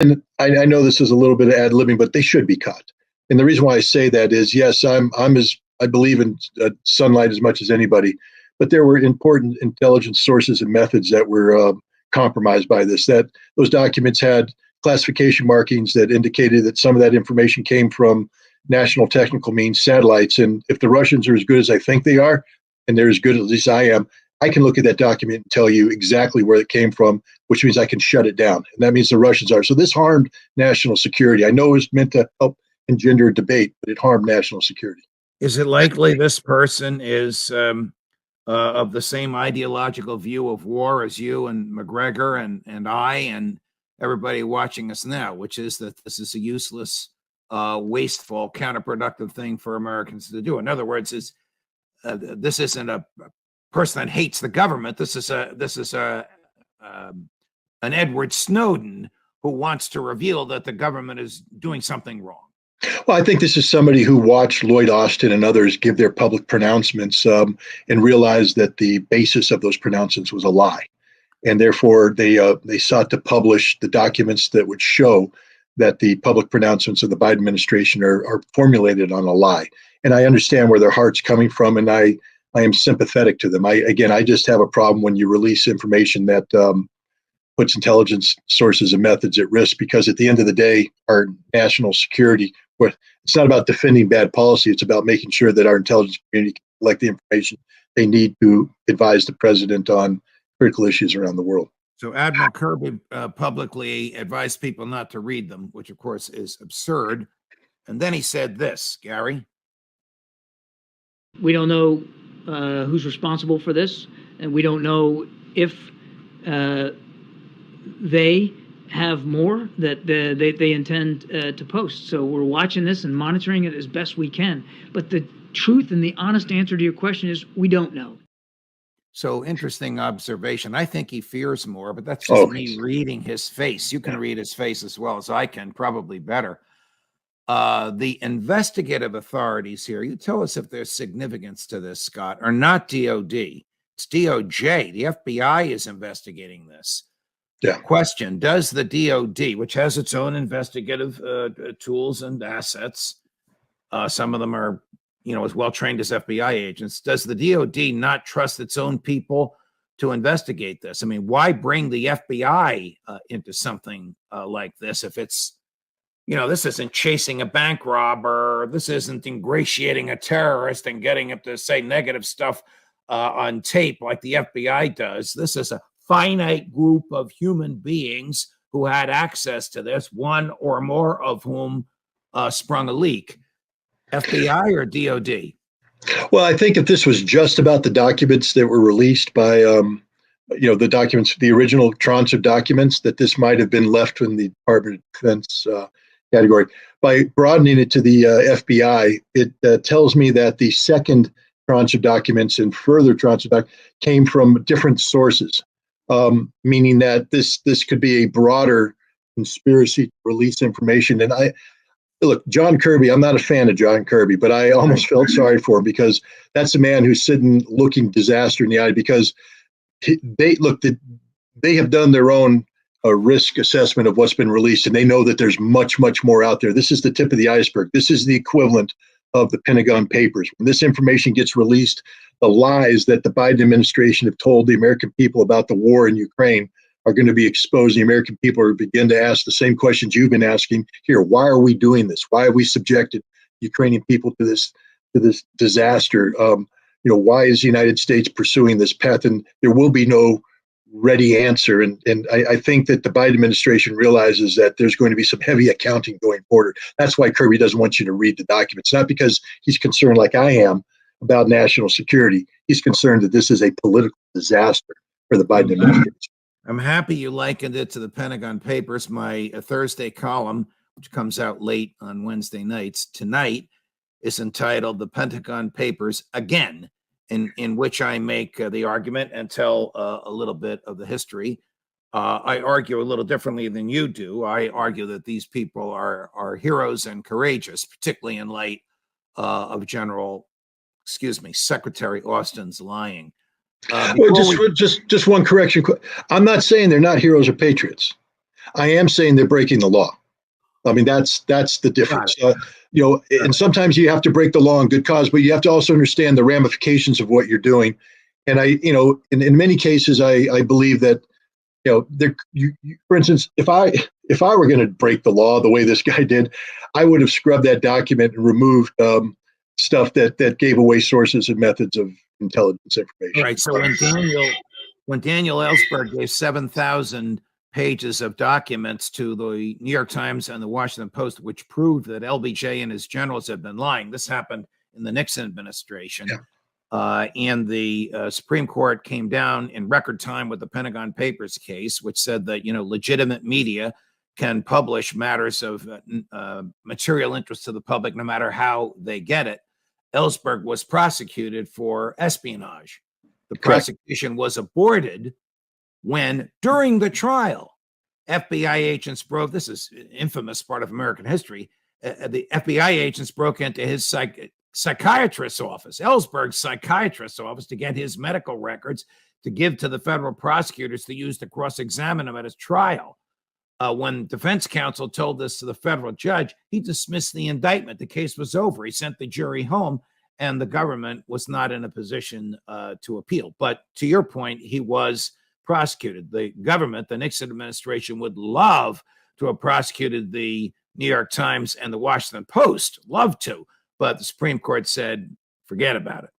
And I know this is a little bit of ad-libbing, but they should be cut. And the reason why I say that is, yes, I believe in sunlight as much as anybody, but there were important intelligence sources and methods that were compromised by this. That those documents had classification markings that indicated that some of that information came from national technical means, satellites. And if the Russians are as good as I think they are, and they're as good at least I am, I can look at that document and tell you exactly where it came from, which means I can shut it down. And that means the Russians are. So this harmed national security. I know it was meant to help engender debate, but it harmed national security. Is it likely this person is of the same ideological view of war as you and McGregor and I and everybody watching us now, which is that this is a useless, wasteful, counterproductive thing for Americans to do? In other words, this isn't a person that hates the government. This is an Edward Snowden who wants to reveal that the government is doing something wrong. Well, I think this is somebody who watched Lloyd Austin and others give their public pronouncements and realized that the basis of those pronouncements was a lie. And therefore, they sought to publish the documents that would show that the public pronouncements of the Biden administration are formulated on a lie. And I understand where their heart's coming from, and I am sympathetic to them. I just have a problem when you release information that puts intelligence sources and methods at risk, because at the end of the day, our national security, it's not about defending bad policy. It's about making sure that our intelligence community can collect the information they need to advise the president on critical issues around the world. So Admiral Kirby publicly advised people not to read them, which of course is absurd. And then he said this, Gary. We don't know who's responsible for this, and we don't know if they have more that they intend to post. So we're watching this and monitoring it as best we can. But the truth and the honest answer to your question is we don't know. So interesting observation. I think he fears more, but that's just me reading his face. You can read his face as well as I can, probably better. The investigative authorities here, you tell us if there's significance to this, Scott, are not DOD. It's DOJ. The FBI is investigating this. Yeah. Question, does the DOD, which has its own investigative tools and assets, some of them are, as well trained as FBI agents, does the DOD not trust its own people to investigate this? I mean, why bring the FBI into something like this if it's, this isn't chasing a bank robber, this isn't ingratiating a terrorist and getting him to say negative stuff on tape like the FBI does. This is a finite group of human beings who had access to this, one or more of whom sprung a leak. FBI or DOD? Well, I think if this was just about the documents that were released by, the documents, the original tranche of documents, that this might have been left in the Department of Defense category. By broadening it to the FBI, it tells me that the second tranche of documents and further tranche of documents came from different sources. Meaning that this could be a broader conspiracy to release information. And look, John Kirby, I'm not a fan of John Kirby, but I almost felt sorry for him, because that's a man who's sitting looking disaster in the eye, because they have done their own risk assessment of what's been released, and they know that there's much, much more out there. This is the tip of the iceberg. This is the equivalent of the Pentagon Papers. When this information gets released, the lies that the Biden administration have told the American people about the war in Ukraine are going to be exposed. The American people are begin to ask the same questions you've been asking here. Why are we doing this? Why have we subjected Ukrainian people to this disaster? Why is the United States pursuing this path? And there will be no ready answer. And I think that the Biden administration realizes that there's going to be some heavy accounting going forward. That's why Kirby doesn't want you to read the documents, not because he's concerned like I am about national security. He's concerned that this is a political disaster for the Biden administration. I'm happy you likened it to the Pentagon Papers. My Thursday column, which comes out late on Wednesday nights, tonight is entitled The Pentagon Papers Again, in which I make the argument and tell a little bit of the history. I argue a little differently than you do. I argue that these people are heroes and courageous, particularly in light of Secretary Austin's lying. Just one correction. I'm not saying they're not heroes or patriots. I am saying they're breaking the law. I mean, that's the difference. And sometimes you have to break the law in good cause, but you have to also understand the ramifications of what you're doing. And in many cases, I believe that, for instance, if I were going to break the law the way this guy did, I would have scrubbed that document and removed stuff that gave away sources and methods of intelligence information. Right. So when Daniel Ellsberg gave 7,000 pages of documents to the New York Times and the Washington Post, which proved that LBJ and his generals had been lying. This happened in the Nixon administration. Yeah. And the Supreme Court came down in record time with the Pentagon Papers case, which said that, legitimate media can publish matters of material interest to the public, no matter how they get it. Ellsberg was prosecuted for espionage. The prosecution was aborted when, during the trial, FBI agents broke, this is an infamous part of American history, the FBI agents broke into his psychiatrist's office, Ellsberg's psychiatrist's office, to get his medical records to give to the federal prosecutors to use to cross-examine him at his trial. When defense counsel told this to the federal judge, he dismissed the indictment. The case was over. He sent the jury home, and the government was not in a position to appeal. But to your point, he was prosecuted. The government, the Nixon administration, would love to have prosecuted the New York Times and the Washington Post, love to, but the Supreme Court said, forget about it.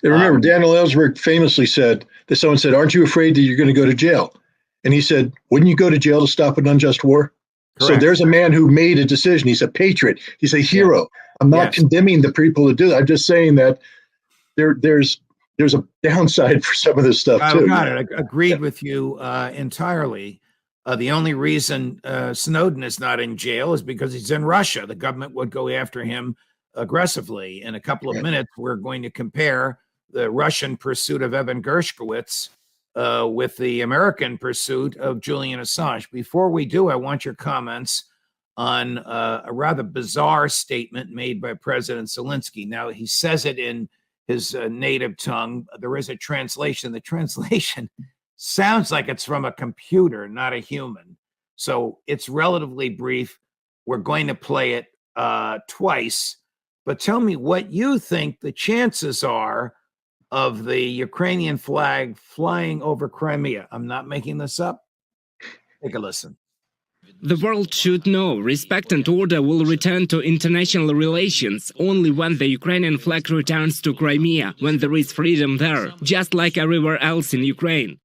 And remember, Daniel Ellsberg famously said that someone said, "Aren't you afraid that you're going to go to jail?" And he said, "Wouldn't you go to jail to stop an unjust war?" Correct. So there's a man who made a decision. He's a patriot. He's a hero. Yeah. I'm not condemning the people who do that. I'm just saying that there's a downside for some of this stuff too. Got it. I agreed with you entirely. The only reason Snowden is not in jail is because he's in Russia. The government would go after him aggressively. In a couple of minutes, we're going to compare the Russian pursuit of Evan Gershkovich with the American pursuit of Julian Assange. Before we do, I want your comments on a rather bizarre statement made by President Zelensky. Now, he says it in his native tongue. There is a translation. The translation sounds like it's from a computer, not a human. So it's relatively brief. We're going to play it twice. But tell me what you think the chances are of the Ukrainian flag flying over Crimea. I'm not making this up. Take a listen. The world should know respect and order will return to international relations only when the Ukrainian flag returns to Crimea, when there is freedom there, just like everywhere else in Ukraine.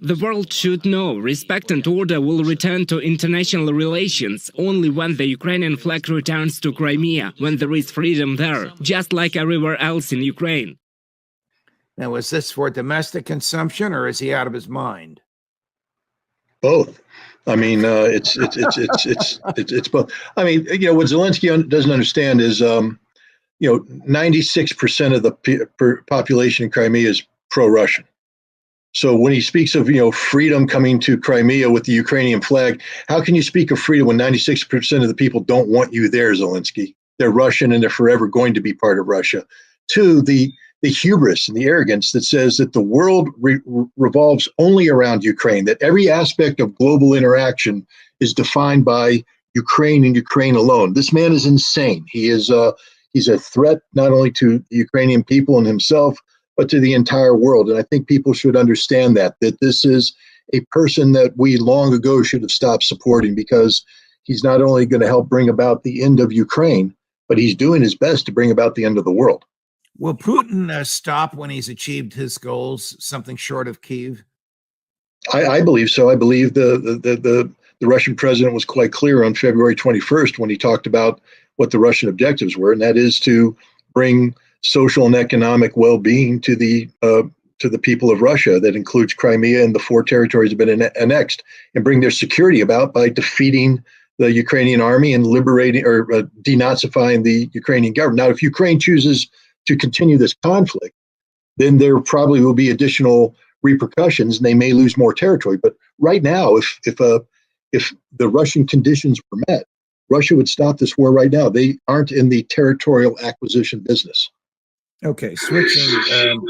The world should know respect and order will return to international relations only when the Ukrainian flag returns to Crimea, when there is freedom there, just like everywhere else in Ukraine. Now, is this for domestic consumption, or is he out of his mind? Both. I mean, it's both. I mean, what Zelensky doesn't understand is, 96% of the population in Crimea is pro-Russian. So when he speaks of, freedom coming to Crimea with the Ukrainian flag, how can you speak of freedom when 96% of the people don't want you there, Zelensky? They're Russian and they're forever going to be part of Russia. Two, the hubris and the arrogance that says that the world revolves only around Ukraine, that every aspect of global interaction is defined by Ukraine and Ukraine alone. This man is insane. He's a threat not only to the Ukrainian people and himself, but to the entire world. And I think people should understand that this is a person that we long ago should have stopped supporting, because he's not only going to help bring about the end of Ukraine, but he's doing his best to bring about the end of the world. Will Putin stop when he's achieved his goals, something short of Kyiv? I believe so. I believe the Russian president was quite clear on February 21st when he talked about what the Russian objectives were, and that is to bring social and economic well-being to the people of Russia. That includes Crimea and the 4 territories that have been annexed, and bring their security about by defeating the Ukrainian army and liberating or denazifying the Ukrainian government. Now, if Ukraine chooses to continue this conflict, then there probably will be additional repercussions and they may lose more territory. But right now, if the Russian conditions were met, Russia would stop this war right now. They aren't in the territorial acquisition business. Okay, switching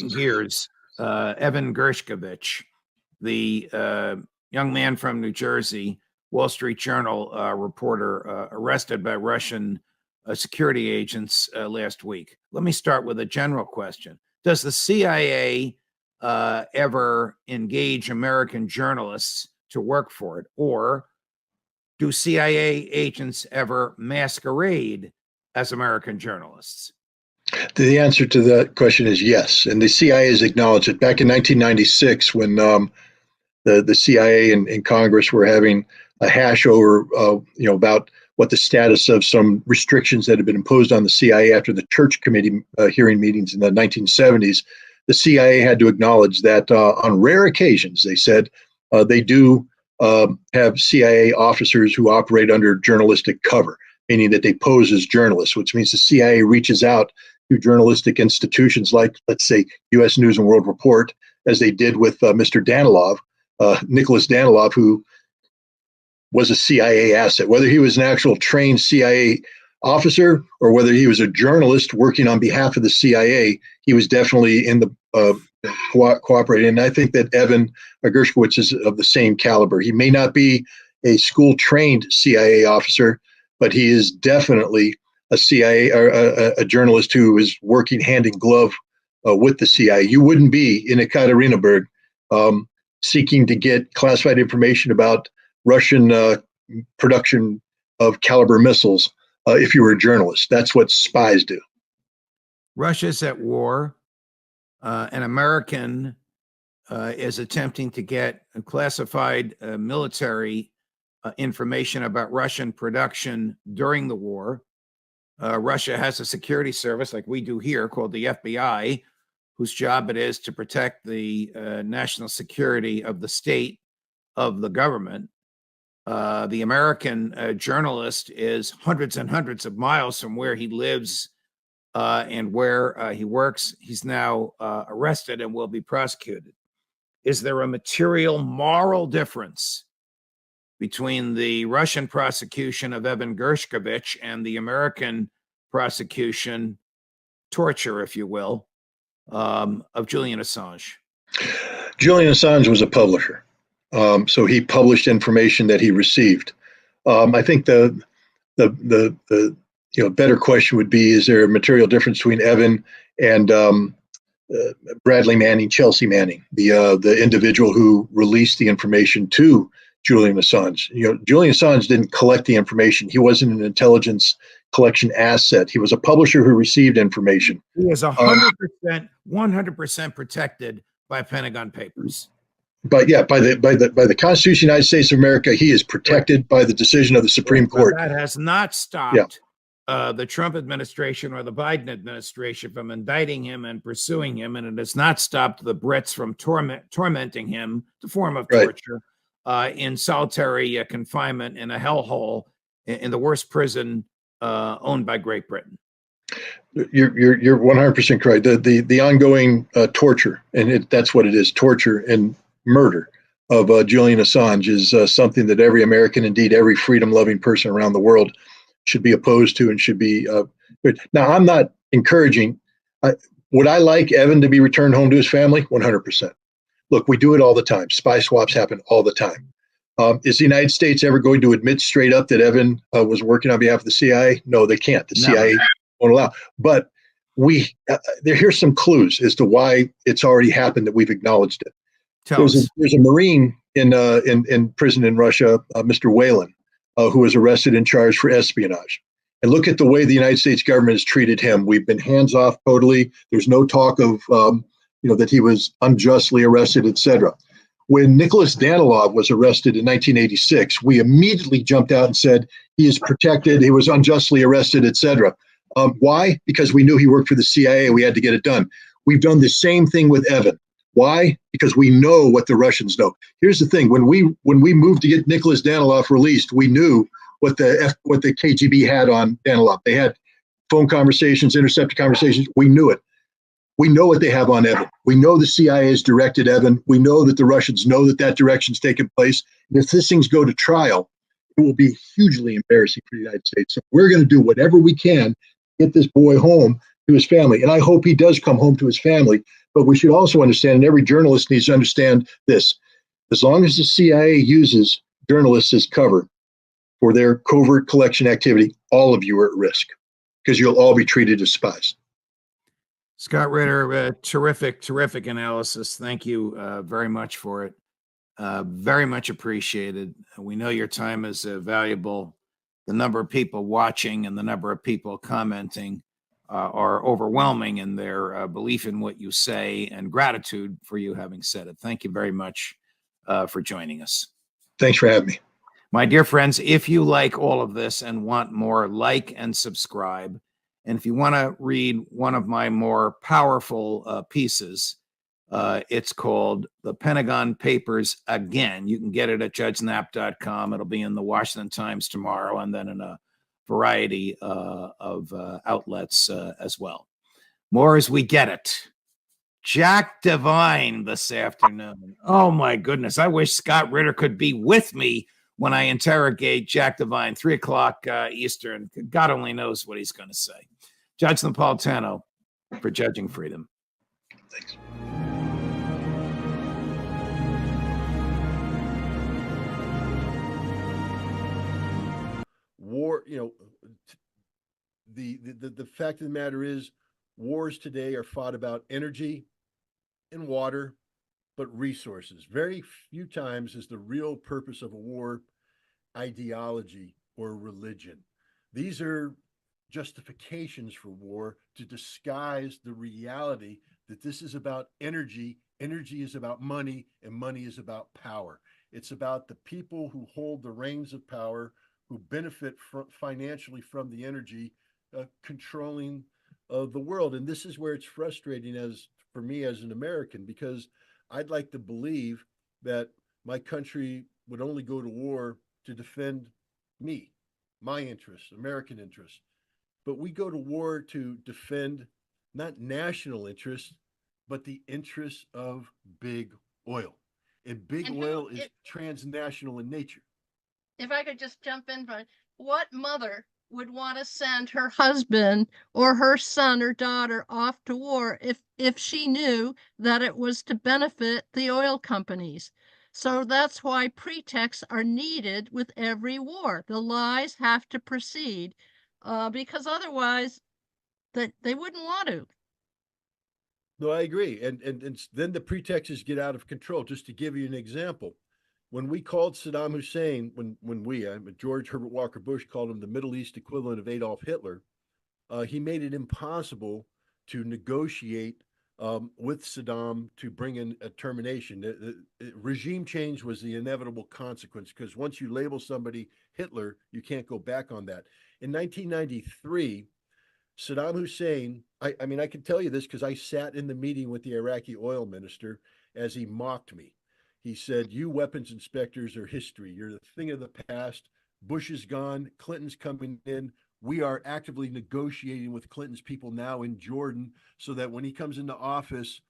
gears. Evan Gershkovich, the young man from New Jersey, Wall Street Journal reporter, arrested by Russian security agents last week. Let me start with a general question. Does the CIA ever engage American journalists to work for it? Or do CIA agents ever masquerade as American journalists? The answer to that question is yes. And the CIA has acknowledged it. Back in 1996, when the CIA and Congress were having a hash over, about what the status of some restrictions that had been imposed on the CIA after the Church Committee hearing meetings in the 1970s, the CIA had to acknowledge that on rare occasions, they said, they do have CIA officers who operate under journalistic cover, meaning that they pose as journalists, which means the CIA reaches out to journalistic institutions like, let's say, U.S. News and World Report, as they did with Mr. Danilov, Nicholas Danilov, who was a CIA asset. Whether he was an actual trained CIA officer or whether he was a journalist working on behalf of the CIA, he was definitely in the cooperating. And I think that Evan Gershkovich is of the same caliber. He may not be a school-trained CIA officer, but he is definitely a CIA or a journalist who is working hand in glove with the CIA. You wouldn't be in Ekaterinburg seeking to get classified information about Russian production of caliber missiles if you were a journalist. That's what spies do. Russia's at war. An American is attempting to get classified military information about Russian production during the war. Russia has a security service like we do here called the FBI, whose job it is to protect the national security of the state, of the government. The American journalist is hundreds and hundreds of miles from where he lives and where he works. He's now arrested and will be prosecuted. Is there a material moral difference between the Russian prosecution of Evan Gershkovich and the American prosecution, torture, if you will, of Julian Assange? Julian Assange was a publisher. So he published information that he received. I think the better question would be: is there a material difference between Evan and Bradley Manning, Chelsea Manning, the individual who released the information to Julian Assange? Julian Assange didn't collect the information. He wasn't an intelligence collection asset. He was a publisher who received information. He is 100% protected by Pentagon Papers. But yeah, by the Constitution of the United States of America, he is protected by the decision of the Supreme Court. That has not stopped the Trump administration or the Biden administration from indicting him and pursuing him, and it has not stopped the Brits from tormenting him, the form of torture, in solitary confinement in a hellhole in the worst prison owned by Great Britain. You're 100% correct. The ongoing torture, and that's what it is: torture and murder of Julian Assange is something that every American, indeed every freedom-loving person around the world, should be opposed to and should be. Now, I'm not encouraging. Would I like Evan to be returned home to his family? 100%. Look, we do it all the time. Spy swaps happen all the time. Is the United States ever going to admit straight up that Evan was working on behalf of the CIA? No, they can't. The CIA won't allow. But here's some clues as to why it's already happened that we've acknowledged it. There's a Marine in prison in Russia, Mr. Whalen, who was arrested and charged for espionage. And look at the way the United States government has treated him. We've been hands off totally. There's no talk of that he was unjustly arrested, etc. When Nicholas Danilov was arrested in 1986, we immediately jumped out and said he is protected. He was unjustly arrested, etc. Why? Because we knew he worked for the CIA. We had to get it done. We've done the same thing with Evan. Why? Because we know what the Russians know. Here's the thing: when we moved to get Nicholas Danilov released, we knew what the KGB had on Danilov. They had phone conversations, intercepted conversations. We knew it. We know what they have on Evan. We know the CIA has directed Evan. We know that the Russians know that direction's taken place. And if these things go to trial, it will be hugely embarrassing for the United States. So we're going to do whatever we can to get this boy home to his family. And I hope he does come home to his family. But we should also understand, and every journalist needs to understand this: As long as the CIA uses journalists as cover for their covert collection activity, all of you are at risk because you'll all be treated as spies. Scott Ritter, terrific analysis. Thank you very much for it. Very much appreciated. We know your time is valuable. The number of people watching and the number of people commenting are overwhelming in their belief in what you say, and gratitude for you having said it. Thank you very much for joining us. Thanks for having me. My dear friends, if you like all of this and want more, like and subscribe. And if you want to read one of my more powerful pieces, it's called The Pentagon Papers Again. You can get it at judgeknapp.com. It'll be in the Washington Times tomorrow, and then in a variety of outlets as well. More as we get it. Jack Devine this afternoon. Oh, my goodness. I wish Scott Ritter could be with me when I interrogate Jack Devine, 3 o'clock Eastern. God only knows what he's going to say. Judge Napolitano for Judging Freedom. Thanks. War, the fact of the matter is, wars today are fought about energy and water, but resources. Very few times is the real purpose of a war ideology or religion. These are justifications for war to disguise the reality that this is about energy. Energy is about money, and money is about power. It's about the people who hold the reins of power, who benefit financially from the energy, controlling the world. And this is where it's frustrating for me as an American, because I'd like to believe that my country would only go to war to defend me, my interests, American interests. But we go to war to defend not national interests, but the interests of big oil. And big oil is transnational in nature. If I could just jump in, what mother would want to send her husband or her son or daughter off to war if she knew that it was to benefit the oil companies? So that's why pretexts are needed with every war. The lies have to proceed because otherwise they wouldn't want to. No, I agree. And then the pretexts get out of control. Just to give you an example, when we called Saddam Hussein, George Herbert Walker Bush called him the Middle East equivalent of Adolf Hitler, he made it impossible to negotiate with Saddam to bring in a termination. The regime change was the inevitable consequence, because once you label somebody Hitler, you can't go back on that. In 1993, Saddam Hussein, I can tell you this because I sat in the meeting with the Iraqi oil minister as he mocked me. He said, "You weapons inspectors are history. You're the thing of the past. Bush is gone. Clinton's coming in. We are actively negotiating with Clinton's people now in Jordan so that when he comes into office,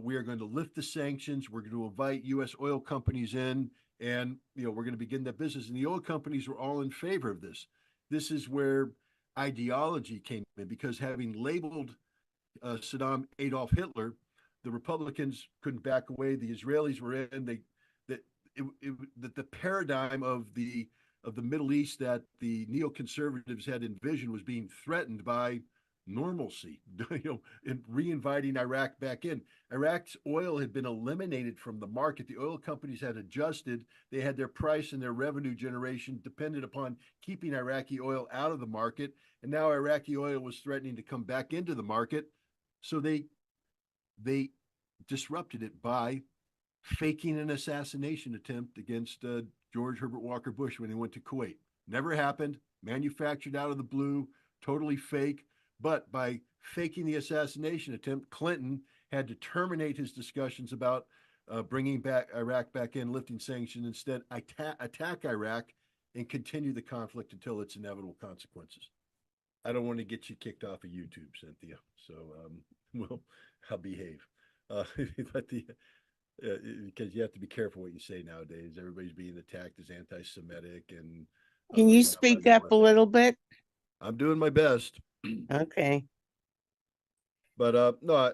we are going to lift the sanctions. We're going to invite U.S. oil companies in, and we're going to begin that business." And the oil companies were all in favor of this. This is where ideology came in, because having labeled Saddam Adolf Hitler, the Republicans couldn't back away. The Israelis were in. The paradigm of the Middle East that the neoconservatives had envisioned was being threatened by normalcy, and re-inviting Iraq back in. Iraq's oil had been eliminated from the market. The oil companies had adjusted. They had their price and their revenue generation dependent upon keeping Iraqi oil out of the market. And now Iraqi oil was threatening to come back into the market. So they disrupted it by faking an assassination attempt against George Herbert Walker Bush when he went to Kuwait. Never happened, manufactured out of the blue, totally fake. But by faking the assassination attempt, Clinton had to terminate his discussions about bringing back Iraq back in, lifting sanctions, instead attack Iraq and continue the conflict until its inevitable consequences. I don't want to get you kicked off of YouTube, Cynthia. So, I'll behave. Because you have to be careful what you say nowadays. Everybody's being attacked as anti-Semitic. And can you speak up a little bit? I'm doing my best. Okay. But no,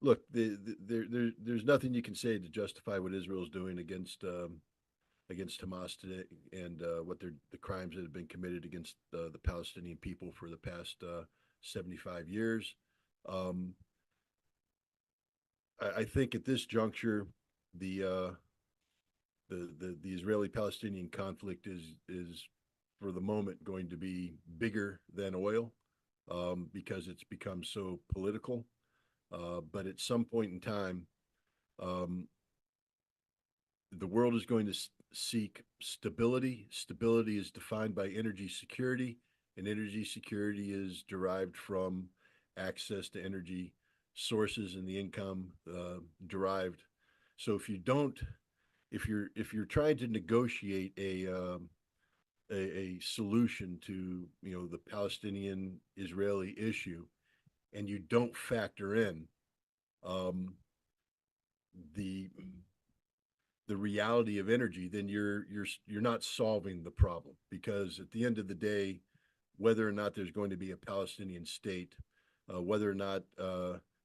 look, there's nothing you can say to justify what Israel's doing against Hamas today, and what the crimes that have been committed against the Palestinian people for the past 75 years. I think at this juncture, the Israeli-Palestinian conflict is for the moment going to be bigger than oil, because it's become so political. But at some point in time, the world is going to seek stability. Stability is defined by energy security, and energy security is derived from access to energy sources and the income derived. So if you're trying to negotiate a solution to the Palestinian Israeli issue, and you don't factor in the reality of energy, then you're not solving the problem, because at the end of the day, whether or not there's going to be a Palestinian state, whether or not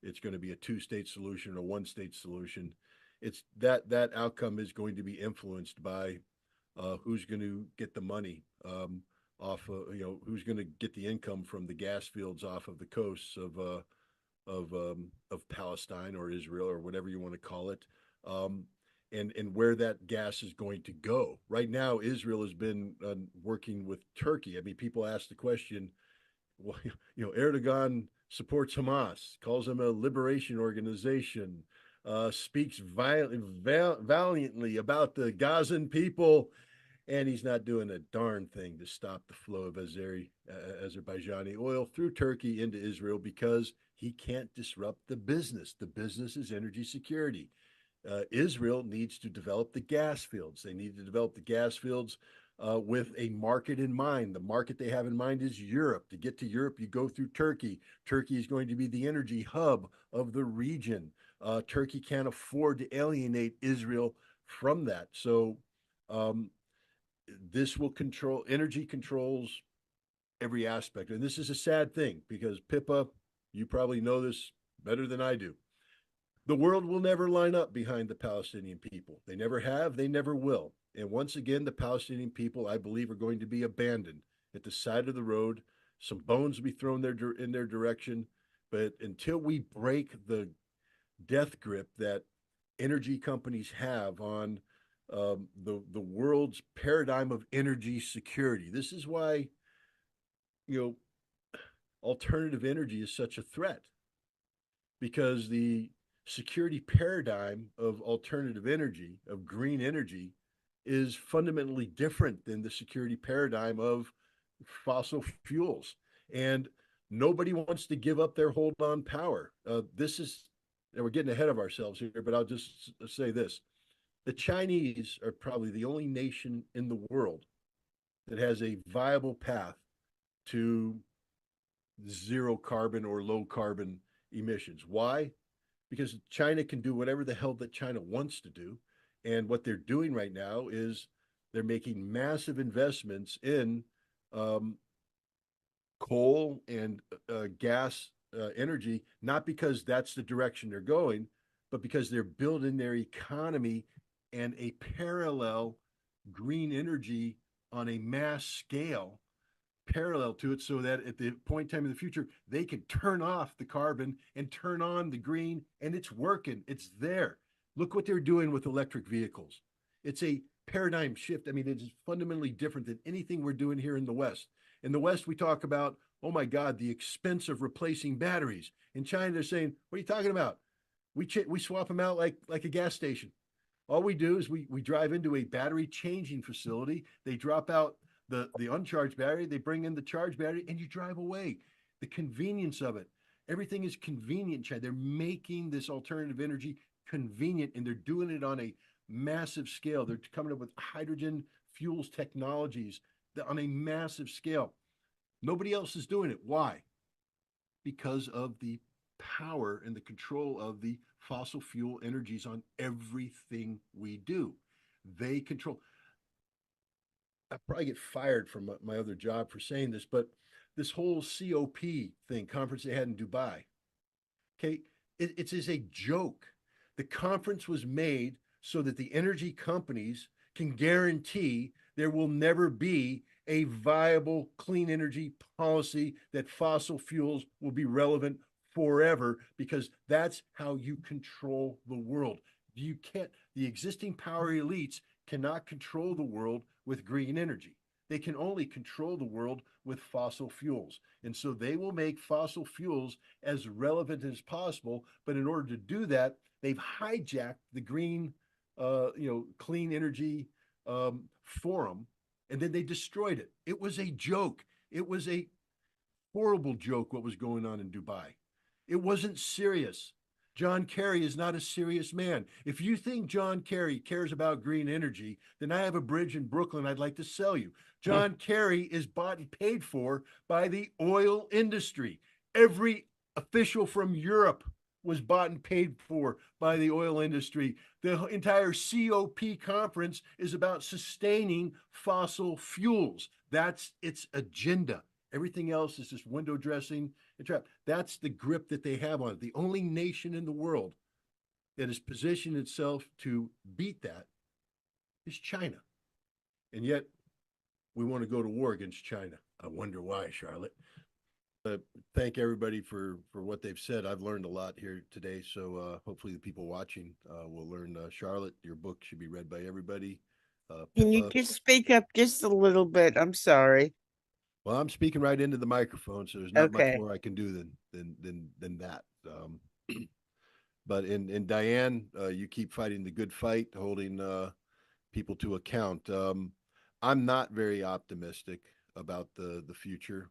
it's going to be a two-state solution or one-state solution, it's that outcome is going to be influenced by who's going to get the money off of, who's going to get the income from the gas fields off of the coasts of Palestine or Israel or whatever you want to call it, and where that gas is going to go. Right now, Israel has been working with Turkey. I mean, people ask the question, well, Erdogan supports Hamas, calls them a liberation organization, speaks valiantly about the Gazan people, and he's not doing a darn thing to stop the flow of Azerbaijani oil through Turkey into Israel, because he can't disrupt the business. The business is energy security. Israel needs to develop the gas fields. They need to develop the gas fields with a market in mind. The market they have in mind is Europe. To get to Europe, you go through Turkey. Turkey is going to be the energy hub of the region. Turkey can't afford to alienate Israel from that. So this will control, energy controls every aspect. And this is a sad thing, because Pippa, you probably know this better than I do. The world will never line up behind the Palestinian people. They never have, they never will. And once again, the Palestinian people, I believe, are going to be abandoned at the side of the road. Some bones will be thrown in their direction. But until we break the death grip that energy companies have on the world's paradigm of energy security, this is why, alternative energy is such a threat, because the security paradigm of alternative energy, of green energy, is fundamentally different than the security paradigm of fossil fuels. And nobody wants to give up their hold on power. And we're getting ahead of ourselves here, but I'll just say this. The Chinese are probably the only nation in the world that has a viable path to zero carbon or low carbon emissions. Why? Because China can do whatever the hell that China wants to do. And what they're doing right now is they're making massive investments in coal and gas energy, not because that's the direction they're going, but because they're building their economy and a parallel green energy on a mass scale parallel to it, so that at the point in time in the future, they can turn off the carbon and turn on the green, and it's working. It's there. Look what they're doing with electric vehicles. It's a paradigm shift. I mean, it's fundamentally different than anything we're doing here in the West. In the West, we talk about, oh my God, the expense of replacing batteries. In China, they're saying, what are you talking about? We swap them out like a gas station. All we do is we drive into a battery changing facility. They drop out the uncharged battery, they bring in the charged battery, and you drive away. The convenience of it. Everything is convenient, Chad. They're making this alternative energy convenient, and they're doing it on a massive scale. They're coming up with hydrogen fuels technologies on a massive scale. Nobody else is doing it. Why? Because of the power and the control of the fossil fuel energies on everything we do. They control. I probably get fired from my other job for saying this, but this whole COP thing, conference they had in Dubai. Okay, It is a joke. The conference was made so that the energy companies can guarantee there will never be a viable clean energy policy, that fossil fuels will be relevant forever, because that's how you control the world. You can't, the existing power elites cannot control the world with green energy. They can only control the world with fossil fuels. And so they will make fossil fuels as relevant as possible. But in order to do that, they've hijacked the green, clean energy forum, and then they destroyed it. It was a joke. It was a horrible joke what was going on in Dubai. It wasn't serious. John Kerry is not a serious man. If you think John Kerry cares about green energy, then I have a bridge in Brooklyn I'd like to sell you. John Kerry is bought and paid for by the oil industry. Every official from Europe was bought and paid for by the oil industry. The entire COP conference is about sustaining fossil fuels. That's its agenda. Everything else is just window dressing and trap. That's the grip that they have on it. The only nation in the world that has positioned itself to beat that is China. And yet we want to go to war against China. I wonder why, Charlotte. Thank everybody for what they've said. I've learned a lot here today. So hopefully the people watching will learn. Charlotte, your book should be read by everybody. Can you just speak up just a little bit? I'm sorry. Well, I'm speaking right into the microphone, so there's not much Okay. more I can do than that. But in Diane, you keep fighting the good fight, holding people to account. I'm not very optimistic about the future.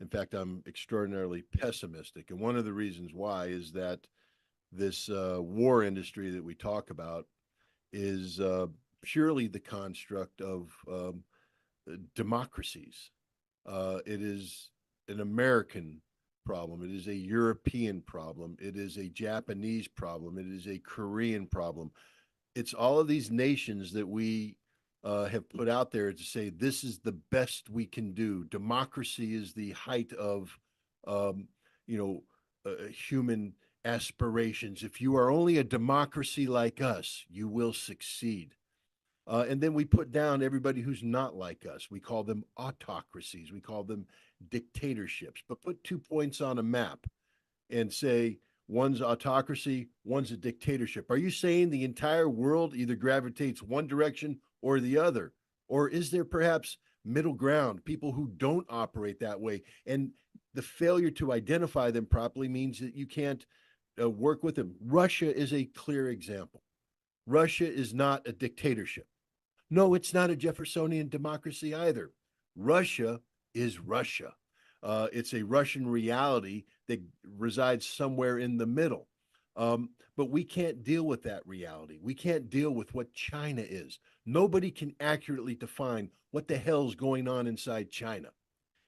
In fact, I'm extraordinarily pessimistic, and one of the reasons why is that this war industry that we talk about is purely the construct of democracies. It is an American problem. It is a European problem. It is a Japanese problem. It is a Korean problem. It's all of these nations that we have put out there to say this is the best we can do. Democracy is the height of, human aspirations. If you are only a democracy like us, you will succeed. And then we put down everybody who's not like us. We call them autocracies. We call them dictatorships. But put 2 points on a map and say one's autocracy, one's a dictatorship. Are you saying the entire world either gravitates one direction or the other? Or is there perhaps middle ground, people who don't operate that way? And the failure to identify them properly means that you can't work with them. Russia is a clear example. Russia is not a dictatorship. No, it's not a Jeffersonian democracy either. Russia is Russia. It's a Russian reality that resides somewhere in the middle. But we can't deal with that reality. We can't deal with what China is. Nobody can accurately define what the hell's going on inside China.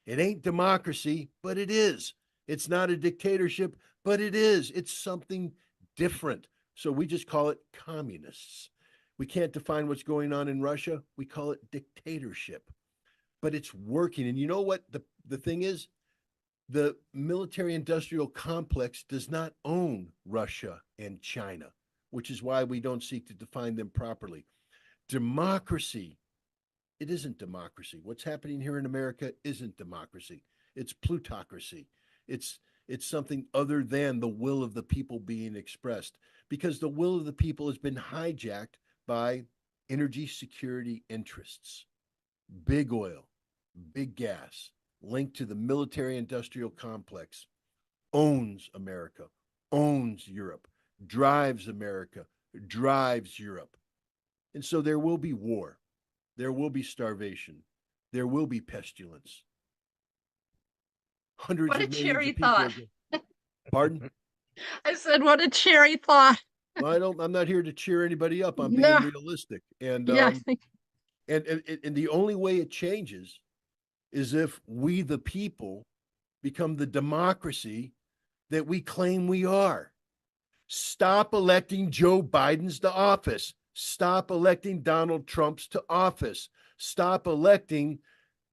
It ain't democracy, but it is. It's not a dictatorship, but it is. It's something different. So we just call it communists. We can't define what's going on in Russia. We call it dictatorship. But it's working. And you know what the thing is? The military-industrial complex does not own Russia and China, which is why we don't seek to define them properly. Democracy, it isn't democracy. What's happening here in America isn't democracy. It's plutocracy. It's something other than the will of the people being expressed, because the will of the people has been hijacked by energy security interests. Big oil, big gas, linked to the military-industrial complex, owns America, owns Europe, drives America, drives Europe. And so there will be war. There will be starvation. There will be pestilence. Hundreds What a of millions cheery of people. thought. Pardon? I said, what a cheery thought. Well, I'm not here to cheer anybody up. I'm being No. realistic. And Yeah. and the only way it changes is if we, the people, become the democracy that we claim we are. Stop electing Joe Biden's to office. Stop electing Donald Trump's to office. Stop electing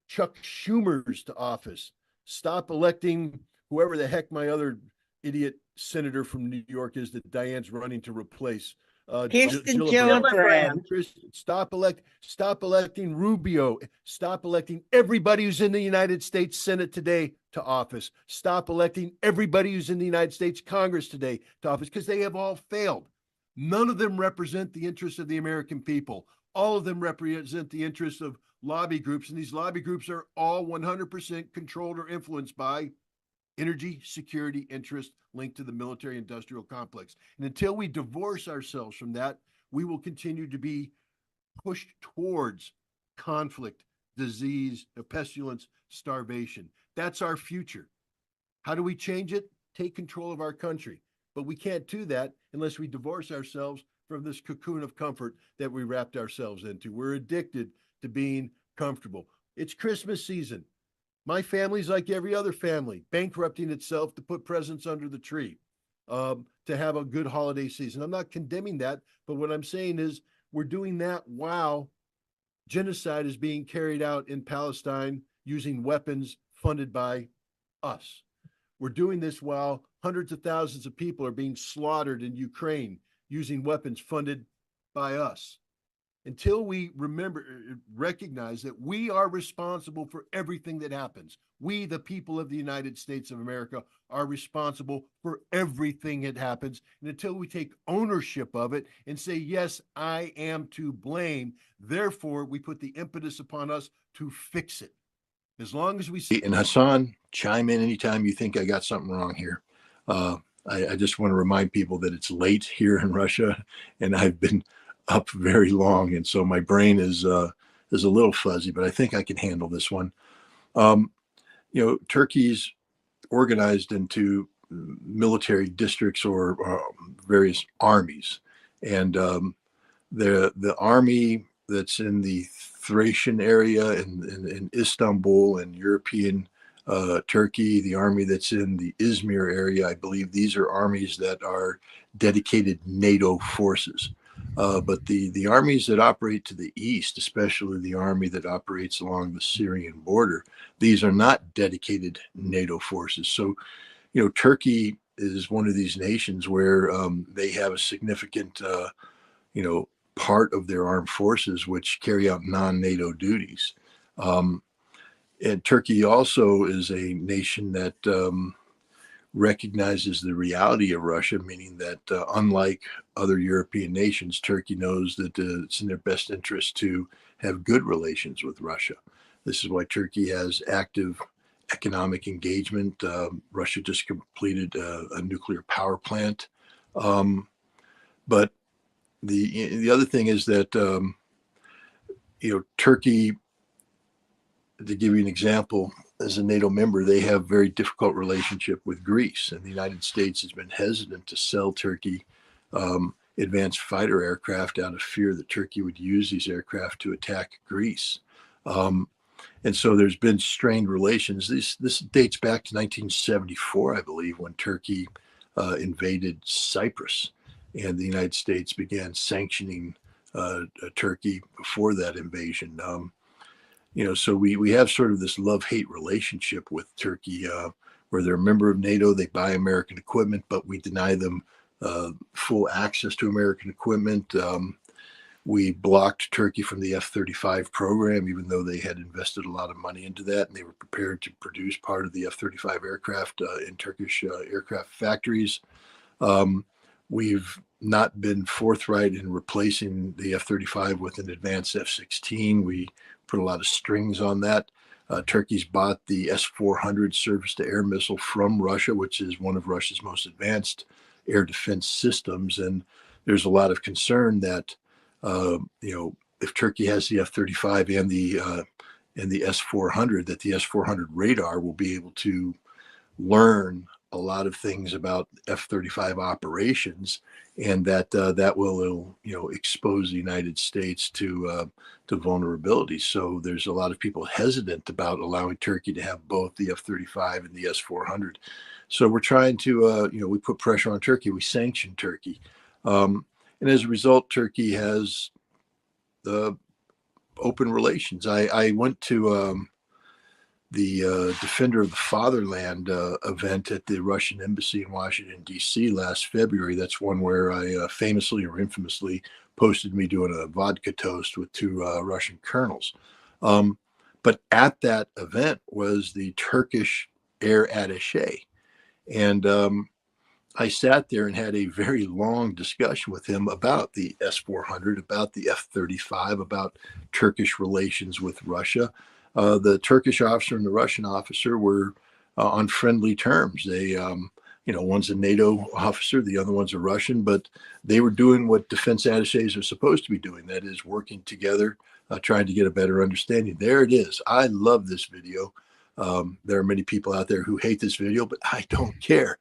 Chuck Schumer's to office. Stop electing whoever the heck my other idiot senator from New York is that Diane's running to replace? Kirsten Gillibrand. Gillibrand. Stop electing Rubio. Stop electing everybody who's in the United States Senate today to office. Stop electing everybody who's in the United States Congress today to office, because they have all failed. None of them represent the interests of the American people. All of them represent the interests of lobby groups, and these lobby groups are all 100% controlled or influenced by energy security interests linked to the military industrial complex. And until we divorce ourselves from that, we will continue to be pushed towards conflict, disease, pestilence, starvation. That's our future. How do we change it? Take control of our country. But we can't do that unless we divorce ourselves from this cocoon of comfort that we wrapped ourselves into. We're addicted to being comfortable. It's Christmas season. My family's like every other family, bankrupting itself to put presents under the tree, to have a good holiday season. I'm not condemning that, but what I'm saying is we're doing that while genocide is being carried out in Palestine using weapons funded by us. We're doing this while hundreds of thousands of people are being slaughtered in Ukraine using weapons funded by us. Until we recognize that we are responsible for everything that happens. We, the people of the United States of America, are responsible for everything that happens. And until we take ownership of it and say, yes, I am to blame, therefore we put the impetus upon us to fix it. As long as we see. And Hassan, chime in anytime you think I got something wrong here. I just want to remind people that it's late here in Russia, and I've been up very long, and so my brain is a little fuzzy, but I think I can handle this one. Turkey's organized into military districts or various armies, and the army that's in the Thracian area in Istanbul and European Turkey, the army that's in the Izmir area, I believe these are armies that are dedicated NATO forces. But the armies that operate to the east, especially the army that operates along the Syrian border, these are not dedicated NATO forces. So, Turkey is one of these nations where they have a significant, part of their armed forces which carry out non-NATO duties. And Turkey also is a nation that recognizes the reality of Russia, meaning that unlike other European nations, Turkey knows that it's in their best interest to have good relations with Russia. This is why Turkey has active economic engagement. Russia just completed a nuclear power plant. But the other thing is that, Turkey, to give you an example, as a NATO member, they have very difficult relationship with Greece, and the United States has been hesitant to sell Turkey advanced fighter aircraft out of fear that Turkey would use these aircraft to attack Greece. And so there's been strained relations. This dates back to 1974, I believe, when Turkey invaded Cyprus, and the United States began sanctioning Turkey before that invasion. So we have sort of this love-hate relationship with Turkey, where they're a member of NATO, they buy American equipment, but we deny them full access to American equipment. We blocked Turkey from the F-35 program, even though they had invested a lot of money into that, and they were prepared to produce part of the F-35 aircraft in Turkish aircraft factories. We've not been forthright in replacing the F-35 with an advanced F-16. We put a lot of strings on that. Turkey's bought the S-400 surface-to-air missile from Russia, which is one of Russia's most advanced air defense systems. And there's a lot of concern that, if Turkey has the F-35 and the S-400, that the S-400 radar will be able to learn a lot of things about F-35 operations, and that will expose the United States to vulnerability. So there's a lot of people hesitant about allowing Turkey to have both the F-35 and the S-400. So we're trying to we put pressure on Turkey. We sanction Turkey, and as a result, Turkey has open relations. I went to Defender of the Fatherland event at the Russian embassy in Washington, D.C. last February. That's one where I famously or infamously posted me doing a vodka toast with two Russian colonels. But at that event was the Turkish air attaché. And I sat there and had a very long discussion with him about the S-400, about the F-35, about Turkish relations with Russia. The Turkish officer and the Russian officer were on friendly terms. They, one's a NATO officer, the other one's a Russian, but they were doing what defense attachés are supposed to be doing. That is working together, trying to get a better understanding. There it is. I love this video. There are many people out there who hate this video, but I don't care.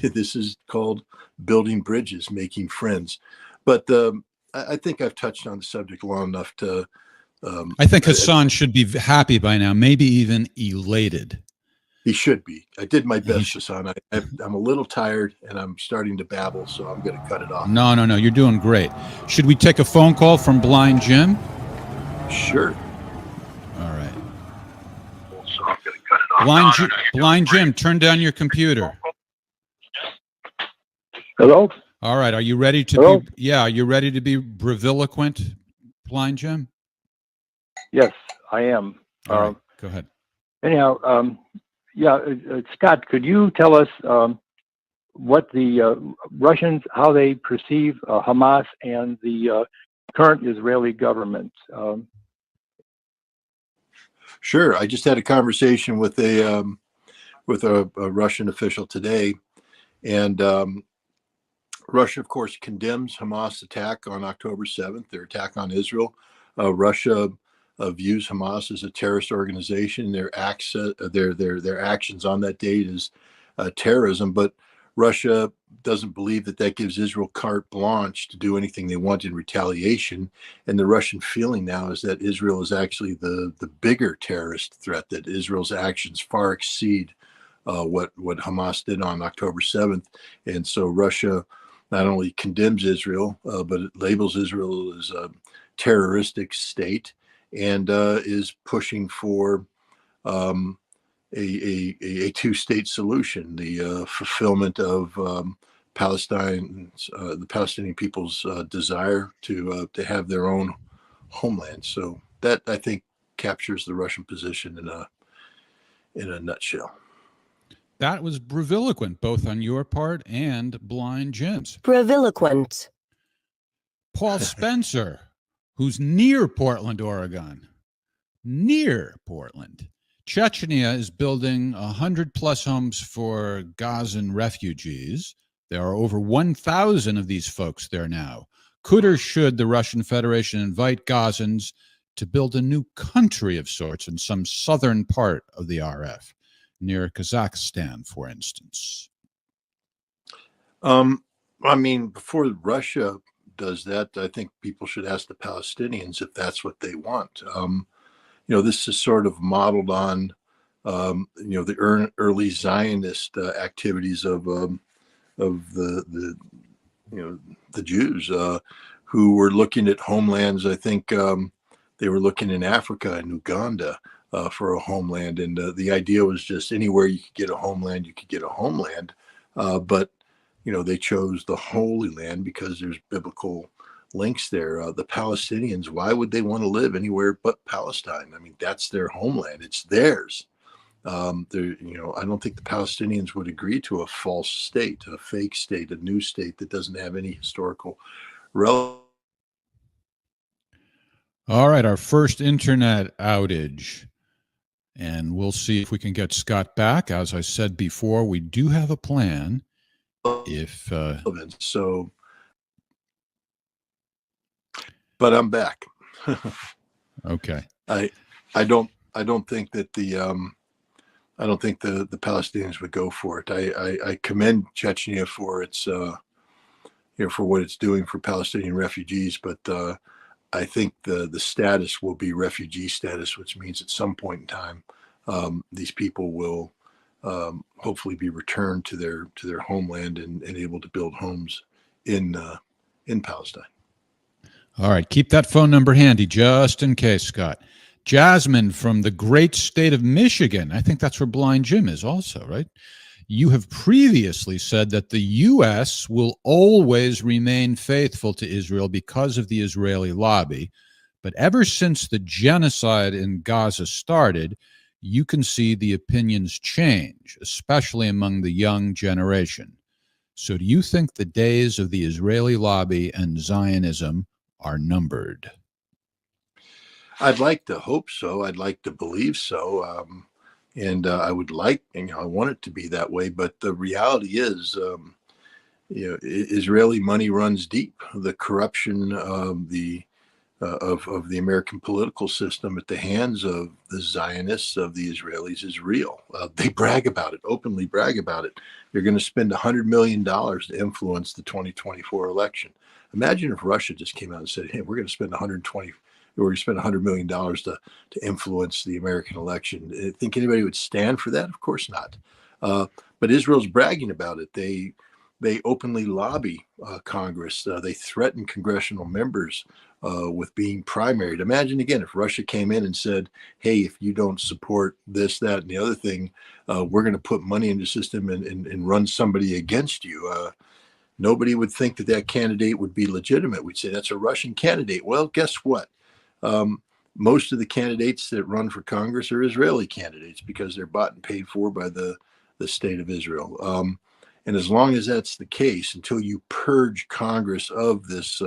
This is called building bridges, making friends. But I think I've touched on the subject long enough to. I think Hassan should be happy by now, maybe even elated. He should be. I did my best, Hassan. I'm a little tired and I'm starting to babble, so I'm going to cut it off. No, you're doing great. Should we take a phone call from Blind Jim? Sure. All right. So I'm going to cut it off. Blind Jim, turn down your computer. Hello? All right. Are you ready to are you ready to be breviloquent, Blind Jim? Yes, I am. All right, go ahead. Anyhow, Scott, could you tell us what the Russians, how they perceive Hamas and the current Israeli government? Sure. I just had a conversation with a Russian official today, and Russia, of course, condemns Hamas' attack on October 7th, their attack on Israel. Russia views Hamas as a terrorist organization. Their actions on that date is terrorism, but Russia doesn't believe that gives Israel carte blanche to do anything they want in retaliation. And the Russian feeling now is that Israel is actually the bigger terrorist threat, that Israel's actions far exceed what Hamas did on October 7th. And so Russia not only condemns Israel, but it labels Israel as a terroristic state, and is pushing for a two-state solution, the fulfillment of the Palestinian people's desire to have their own homeland. So that, I think, captures the Russian position in a nutshell. That was breviloquent, both on your part and Blind Jim's. Breviloquent. Paul Spencer, who's near Portland, Oregon. Near Portland. Chechnya is building 100+ homes for Gazan refugees. There are over 1,000 of these folks there now. Could or should the Russian Federation invite Gazans to build a new country of sorts in some southern part of the RF, near Kazakhstan, for instance? I mean, before Russia does that, I think people should ask the Palestinians if that's what they want. This is sort of modeled on, the early Zionist activities of the Jews who were looking at homelands. I think they were looking in Africa and Uganda for a homeland, and the idea was just anywhere you could get a homeland, you could get a homeland. But they chose the Holy Land because there's biblical links there. The Palestinians, why would they want to live anywhere but Palestine? I mean, that's their homeland. It's theirs. I don't think the Palestinians would agree to a false state, a fake state, a new state that doesn't have any historical relevance. All right, our first internet outage. And we'll see if we can get Scott back. As I said before, we do have a plan. But I'm back. Okay. I don't think that the Palestinians would go for it. I commend Chechnya for its for what it's doing for Palestinian refugees, but I think the status will be refugee status, which means at some point in time these people will hopefully be returned to their homeland and able to build homes in Palestine. All right, keep that phone number handy just in case, Scott. Jasmine from the great state of Michigan. I think that's where Blind Jim is also, right? You have previously said that the U.S. will always remain faithful to Israel because of the Israeli lobby. But ever since the genocide in Gaza started, you can see the opinions change, especially among the young generation. So do you think the days of the Israeli lobby and Zionism are numbered? I'd like to hope so. I'd like to believe so. And I would like, I want it to be that way. But the reality is, Israeli money runs deep. The corruption of the American political system at the hands of the Zionists, of the Israelis, is real. They brag about it, openly brag about it. They're going to spend $100 million to influence the 2024 election. Imagine if Russia just came out and said, hey, we're going to spend $100 million to influence the American election. Think anybody would stand for that? Of course not. But Israel's bragging about it. They openly lobby Congress. They threaten congressional members with being primaried. Imagine again if Russia came in and said, hey, if you don't support this, that, and the other thing, we're going to put money in the system and run somebody against you. Nobody would think that candidate would be legitimate. We'd say that's a Russian candidate. Well, guess what? Most of the candidates that run for Congress are Israeli candidates because they're bought and paid for by the state of Israel. And as long as that's the case, until you purge Congress of this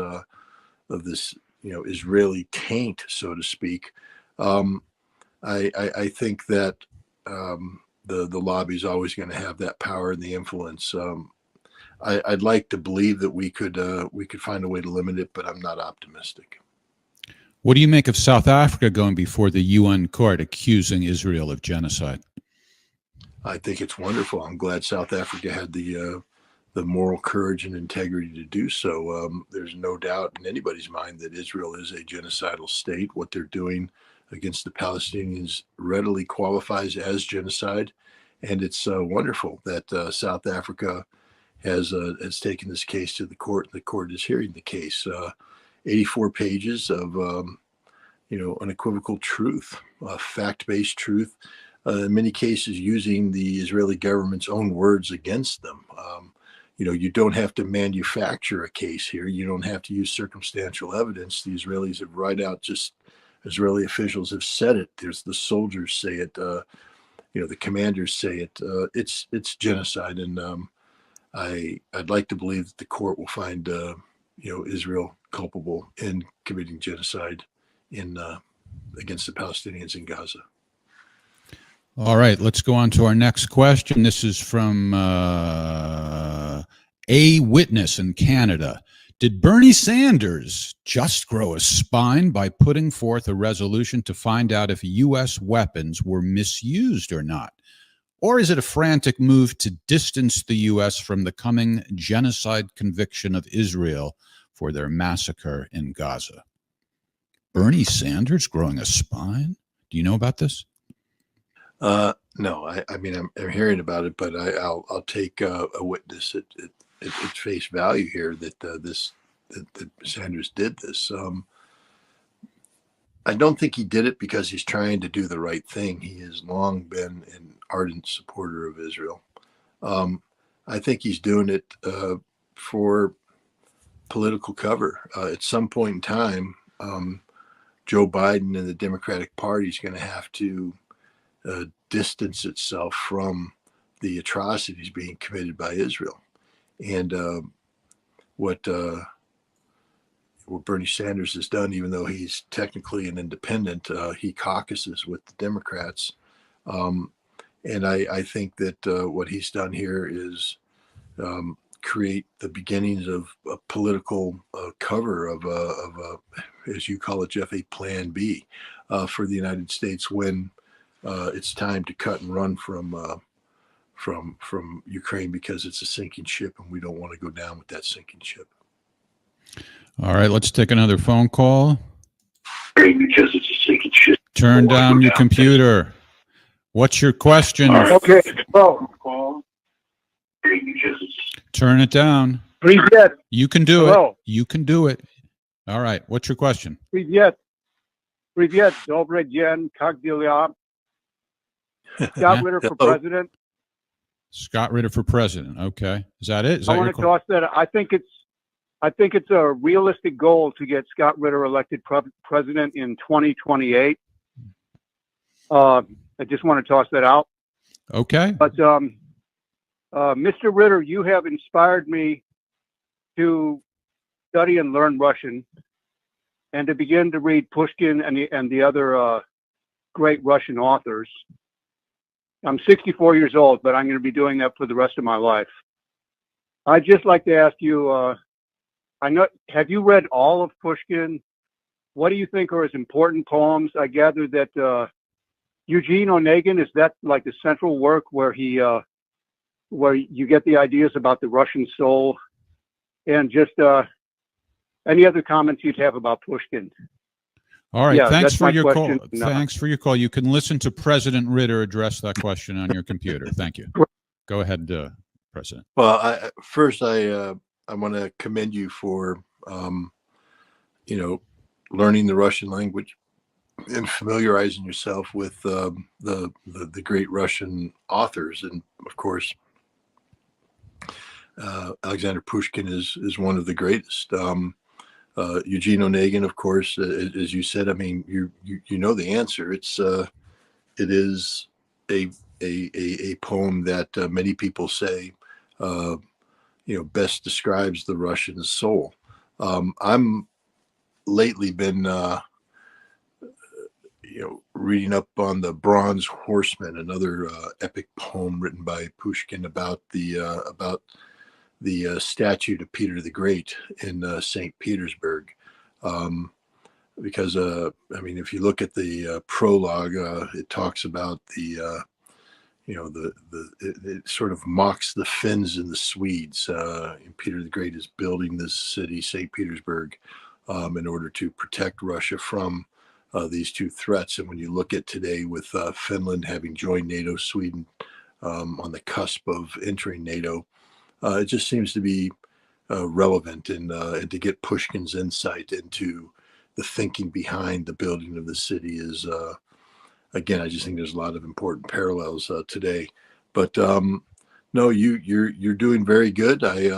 Israeli taint, so to speak, I think that the lobby is always going to have that power and the influence. I'd like to believe that we could find a way to limit it, but I'm not optimistic. What do you make of South Africa going before the UN court accusing Israel of genocide? I think it's wonderful. I'm glad South Africa had the moral courage and integrity to do so. There's no doubt in anybody's mind that Israel is a genocidal state. What they're doing against the Palestinians readily qualifies as genocide, and it's wonderful that South Africa has taken this case to the court. The court is hearing the case. 84 pages of unequivocal truth, fact-based truth. In many cases, using the Israeli government's own words against them. You don't have to manufacture a case here. You don't have to use circumstantial evidence. The Israelis have right out, just Israeli officials have said it. There's the soldiers say it. The commanders say it. It's genocide, and I'd like to believe that the court will find Israel culpable in committing genocide against the Palestinians in Gaza. All right, let's go on to our next question. This is from A Witness in Canada. Did Bernie Sanders just grow a spine by putting forth a resolution to find out if U.S. weapons were misused or not? Or is it a frantic move to distance the U.S. from the coming genocide conviction of Israel for their massacre in Gaza? Bernie Sanders growing a spine? Do you know about this? No, I mean, I'm hearing about it, but I'll take a witness at face value here that Sanders did this. I don't think he did it because he's trying to do the right thing. He has long been an ardent supporter of Israel. I think he's doing it for political cover. At some point in time, Joe Biden and the Democratic Party is going to have to distance itself from the atrocities being committed by Israel. And what Bernie Sanders has done, even though he's technically an independent, he caucuses with the Democrats. And I think that what he's done here is create the beginnings of a political cover of as you call it, Jeff, a plan B for the United States when it's time to cut and run from Ukraine because it's a sinking ship and we don't want to go down with that sinking ship. All right, let's take another phone call. Because it's a sinking ship. Turn down your computer. What's your question? Okay, well, turn it down. Привет. You can do Hello. it. You can do it. All right, what's your question? Привет. Привет, добрый день, как дела? Scott Ritter for president. Scott Ritter for president. Okay, is that it? Is I that want to toss that. I think it's a realistic goal to get Scott Ritter elected president in 2028. I just want to toss that out. Okay. But Mr. Ritter, you have inspired me to study and learn Russian, and to begin to read Pushkin and the other great Russian authors. I'm 64 years old, but I'm going to be doing that for the rest of my life. I'd just like to ask you, have you read all of Pushkin? What do you think are his important poems? I gather that Eugene Onegin, is that like the central work where where you get the ideas about the Russian soul? And just any other comments you'd have about Pushkin? All right. Yeah, Thanks that's for my your question. call. Thanks for your call. You can listen to President Ritter address that question on your computer. Thank you. Go ahead, President. Well, first I want to commend you for learning the Russian language and familiarizing yourself with the great Russian authors, and of course, Alexander Pushkin is one of the greatest. Eugene Onegin, of course, as you said. I mean, you know the answer. It is a poem that many people say best describes the Russian soul. I'm lately been reading up on the Bronze Horseman, another epic poem written by Pushkin about the statue to Peter the Great in St. Petersburg. Because if you look at the prologue, it talks about it sort of mocks the Finns and the Swedes. And Peter the Great is building this city, St. Petersburg, in order to protect Russia from these two threats. And when you look at today with Finland having joined NATO, Sweden on the cusp of entering NATO, it just seems to be relevant, and to get Pushkin's insight into the thinking behind the building of the city is, again, I just think there's a lot of important parallels today. But no, you're doing very good. I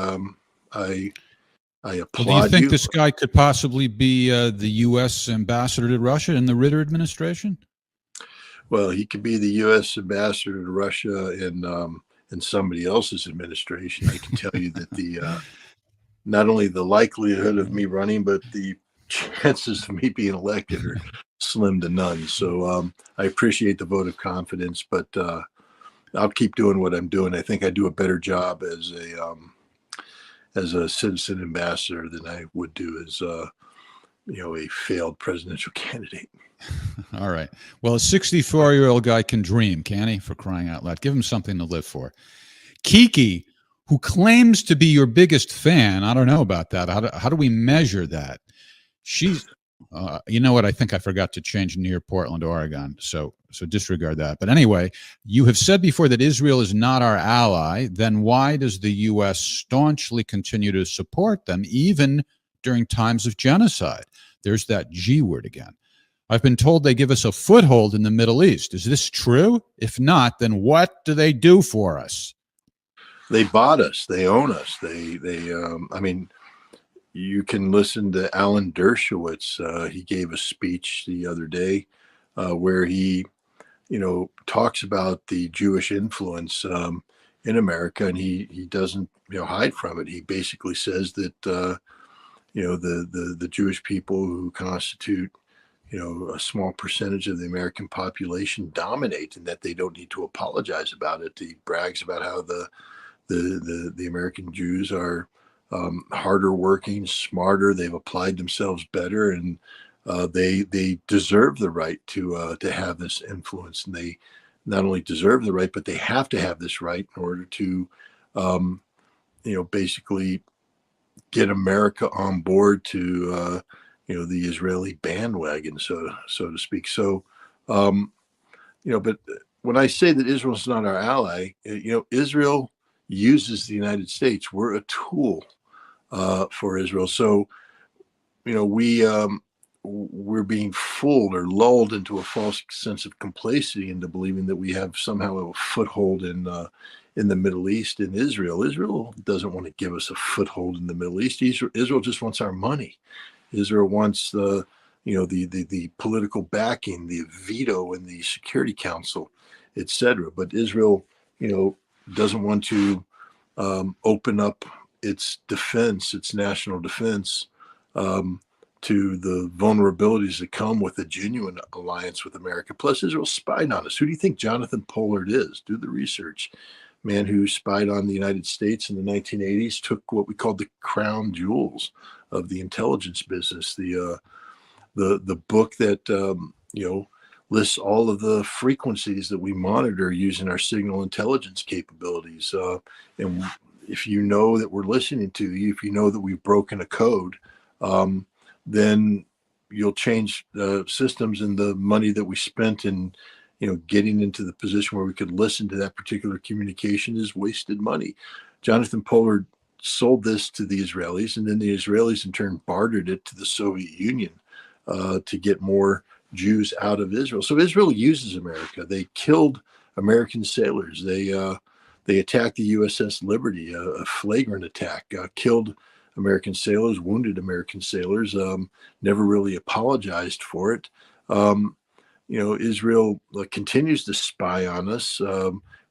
applaud do you think you. this guy could possibly be the U.S. ambassador to Russia in the Ritter administration? Well, he could be the U.S. ambassador to Russia in somebody else's administration. I can tell you that the not only the likelihood of me running, but the chances of me being elected are slim to none. So I appreciate the vote of confidence, but I'll keep doing what I'm doing. I think I do a better job as a citizen ambassador than I would do as a failed presidential candidate. All right. Well, a 64-year-old guy can dream, can he? For crying out loud. Give him something to live for. Kiki, who claims to be your biggest fan, I don't know about that. How do we measure that? She's, you know what? I think I forgot to change near Portland, Oregon. So disregard that. But anyway, you have said before that Israel is not our ally. Then why does the U.S. staunchly continue to support them, even during times of genocide? There's that G word again. I've been told they give us a foothold in the Middle East. Is this true? If not, then what do they do for us? They bought us. They own us. You can listen to Alan Dershowitz. He gave a speech the other day where he, talks about the Jewish influence in America, and he doesn't, hide from it. He basically says that, the Jewish people who constitute, a small percentage of the American population dominate, and that they don't need to apologize about it. He brags about how the American Jews are harder working, smarter. They've applied themselves better, and they deserve the right to have this influence. And they not only deserve the right, but they have to have this right in order to, basically get America on board to, the Israeli bandwagon, so to speak. So, but when I say that Israel's not our ally, Israel uses the United States. We're a tool for Israel. So, we we're being fooled or lulled into a false sense of complacency into believing that we have somehow a foothold in the Middle East, in Israel. Israel doesn't want to give us a foothold in the Middle East. Israel just wants our money. Israel wants the political backing, the veto in the Security Council, etc. But Israel, doesn't want to open up its defense, its national defense, to the vulnerabilities that come with a genuine alliance with America. Plus, Israel spied on us. Who do you think Jonathan Pollard is? Do the research. Man who spied on the United States in the 1980s, took what we called the crown jewels of the intelligence business. The book that lists all of the frequencies that we monitor using our signal intelligence capabilities. And if you know that we're listening to you, if you know that we've broken a code, then you'll change the systems, and the money that we spent in getting into the position where we could listen to that particular communication is wasted money. Jonathan Pollard sold this to the Israelis, and then the Israelis in turn bartered it to the Soviet Union to get more Jews out of Israel. So Israel uses America. They killed American sailors. They attacked the USS Liberty, a flagrant attack, killed American sailors, wounded American sailors, never really apologized for it. Israel continues to spy on us.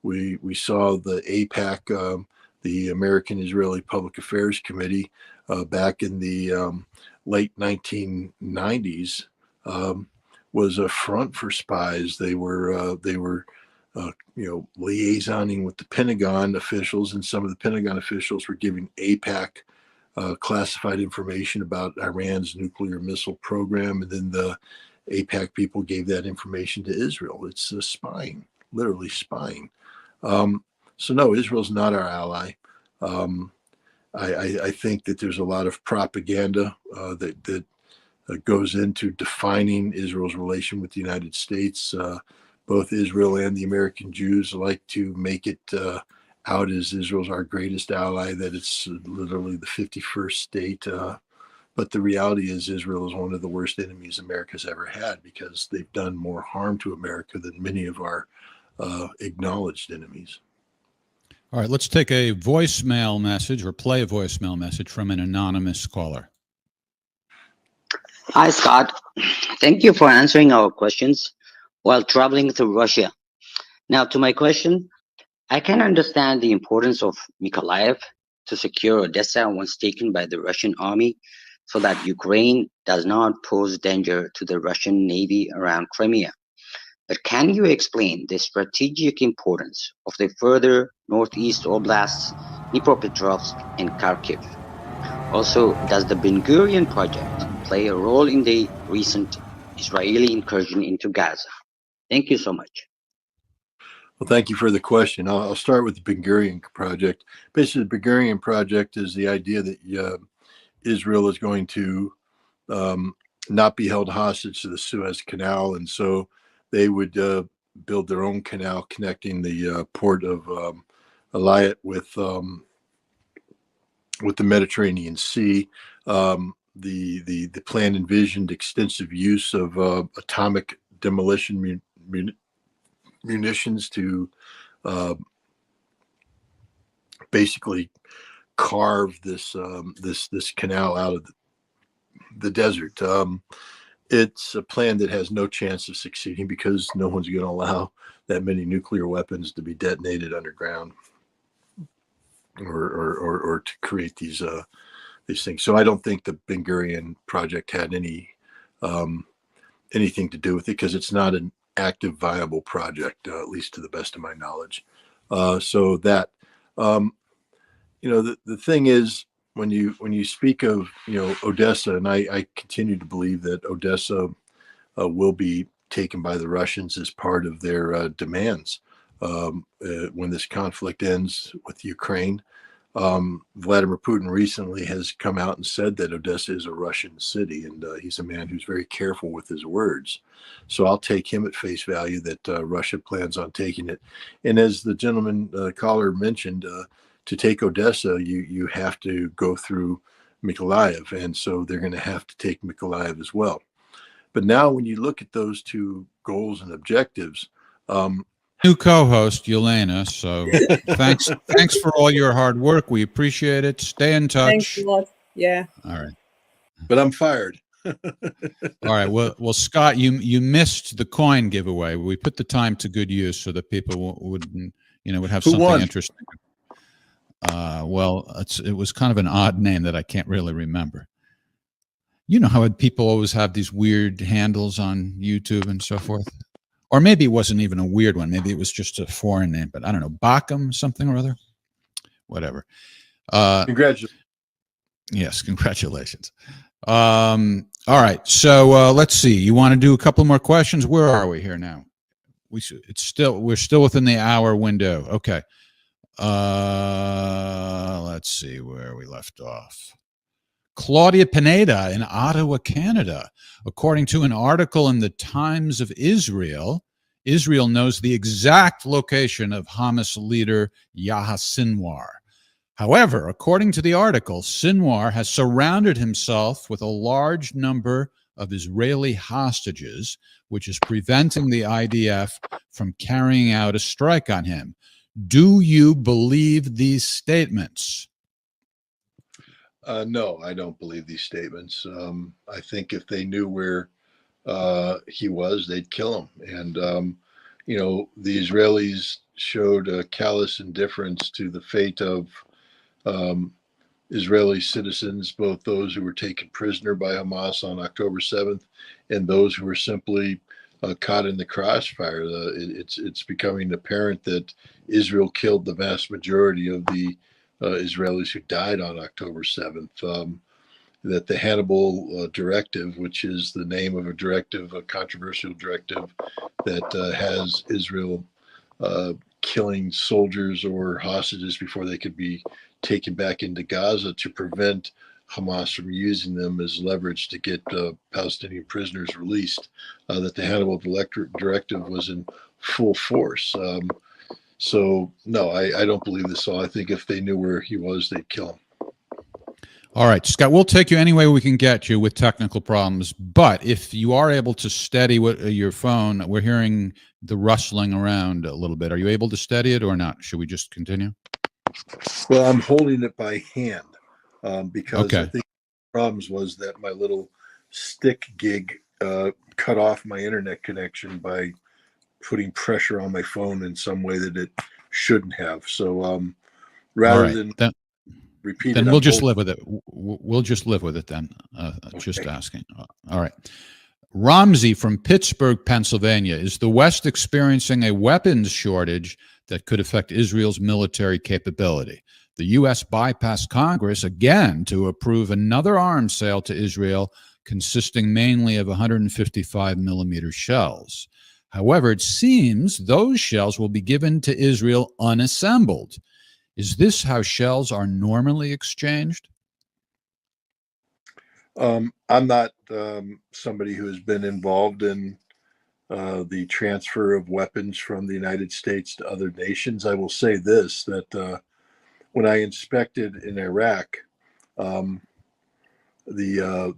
We saw the AIPAC, the American Israeli Public Affairs Committee, back in the late 1990s, was a front for spies. They were liaisoning with the Pentagon officials, and some of the Pentagon officials were giving AIPAC classified information about Iran's nuclear missile program, and then the AIPAC people gave that information to Israel. It's spying, literally spying. So no, Israel's not our ally. I think that there's a lot of propaganda that goes into defining Israel's relation with the United States. Both Israel and the American Jews like to make it out as Israel's our greatest ally, that it's literally the 51st state. But the reality is Israel is one of the worst enemies America's ever had, because they've done more harm to America than many of our acknowledged enemies. All right, let's take a voicemail message, or play a voicemail message from an anonymous caller. Hi, Scott. Thank you for answering our questions while traveling through Russia. Now, to my question, I can understand the importance of Mykolaiv to secure Odessa once taken by the Russian army, so that Ukraine does not pose danger to the Russian Navy around Crimea. But can you explain the strategic importance of the further northeast oblasts, Dnipropetrovsk and Kharkiv? Also, does the Ben Gurion project play a role in the recent Israeli incursion into Gaza? Thank you so much. Well, thank you for the question. I'll start with the Ben Gurion project. Basically, the Ben Gurion project is the idea that Israel is going to not be held hostage to the Suez Canal, and so they would build their own canal connecting the port of Eilat with the Mediterranean Sea. The plan envisioned extensive use of atomic demolition munitions to basically carve this canal out of the desert. It's a plan that has no chance of succeeding, because no one's going to allow that many nuclear weapons to be detonated underground, or to create these things. So I don't think the Ben Gurion project had anything to do with it, because it's not an active, viable project, at least to the best of my knowledge. So that the thing is, when you speak of Odessa, and I continue to believe that Odessa will be taken by the Russians as part of their demands when this conflict ends with Ukraine. Vladimir Putin recently has come out and said that Odessa is a Russian city, and he's a man who's very careful with his words. So I'll take him at face value that Russia plans on taking it. And as the gentleman caller mentioned, to take Odessa, you have to go through Mykolaiv, and so they're going to have to take Mykolaiv as well. But now when you look at those two goals and objectives, new co-host Yelena. So thanks for all your hard work. We appreciate it. Stay in touch. Thanks a lot. Yeah. All right. But I'm fired. All right. Well, Scott, you missed the coin giveaway. We put the time to good use so that people would have Who something won? interesting. Well, it was kind of an odd name that I can't really remember. You know how people always have these weird handles on YouTube and so forth? Or maybe it wasn't even a weird one. Maybe it was just a foreign name, but I don't know. Bachem something or other? Whatever. Congratulations. Yes, congratulations. All right. So let's see. You want to do a couple more questions? Where are we here now? We're still within the hour window. Okay. Let's see where we left off. Claudia Pineda in Ottawa, Canada. According to an article in the Times of Israel, Israel knows the exact location of Hamas leader Yahya Sinwar. However, according to the article, Sinwar has surrounded himself with a large number of Israeli hostages, which is preventing the IDF from carrying out a strike on him. Do you believe these statements? No, I don't believe these statements. I think if they knew where he was, they'd kill him. And, the Israelis showed a callous indifference to the fate of Israeli citizens, both those who were taken prisoner by Hamas on October 7th and those who were simply caught in the crossfire. It's becoming apparent that Israel killed the vast majority of the Israelis who died on October 7th. That the Hannibal Directive, which is the name of a directive, a controversial directive that has Israel killing soldiers or hostages before they could be taken back into Gaza to prevent Hamas from using them as leverage to get Palestinian prisoners released, that the Hannibal Directive was in full force. So, no, I don't believe this. So I think if they knew where he was, they'd kill him. All right, Scott, we'll take you any way we can get you with technical problems. But if you are able to steady your phone, we're hearing the rustling around a little bit. Are you able to steady it or not? Should we just continue? Well, I'm holding it by hand because Okay. I think the problems was that my little stick gig cut off my internet connection by putting pressure on my phone in some way that it shouldn't have. So rather than repeat it, then we'll just live with it. We'll just live with it then. Just asking. All right. Ramsey from Pittsburgh, Pennsylvania. Is the West experiencing a weapons shortage that could affect Israel's military capability? The U.S. bypassed Congress again to approve another arms sale to Israel consisting mainly of 155 millimeter shells. However, it seems those shells will be given to Israel unassembled. Is this how shells are normally exchanged? I'm not somebody who has been involved in the transfer of weapons from the United States to other nations. I will say this, that when I inspected in Iraq, the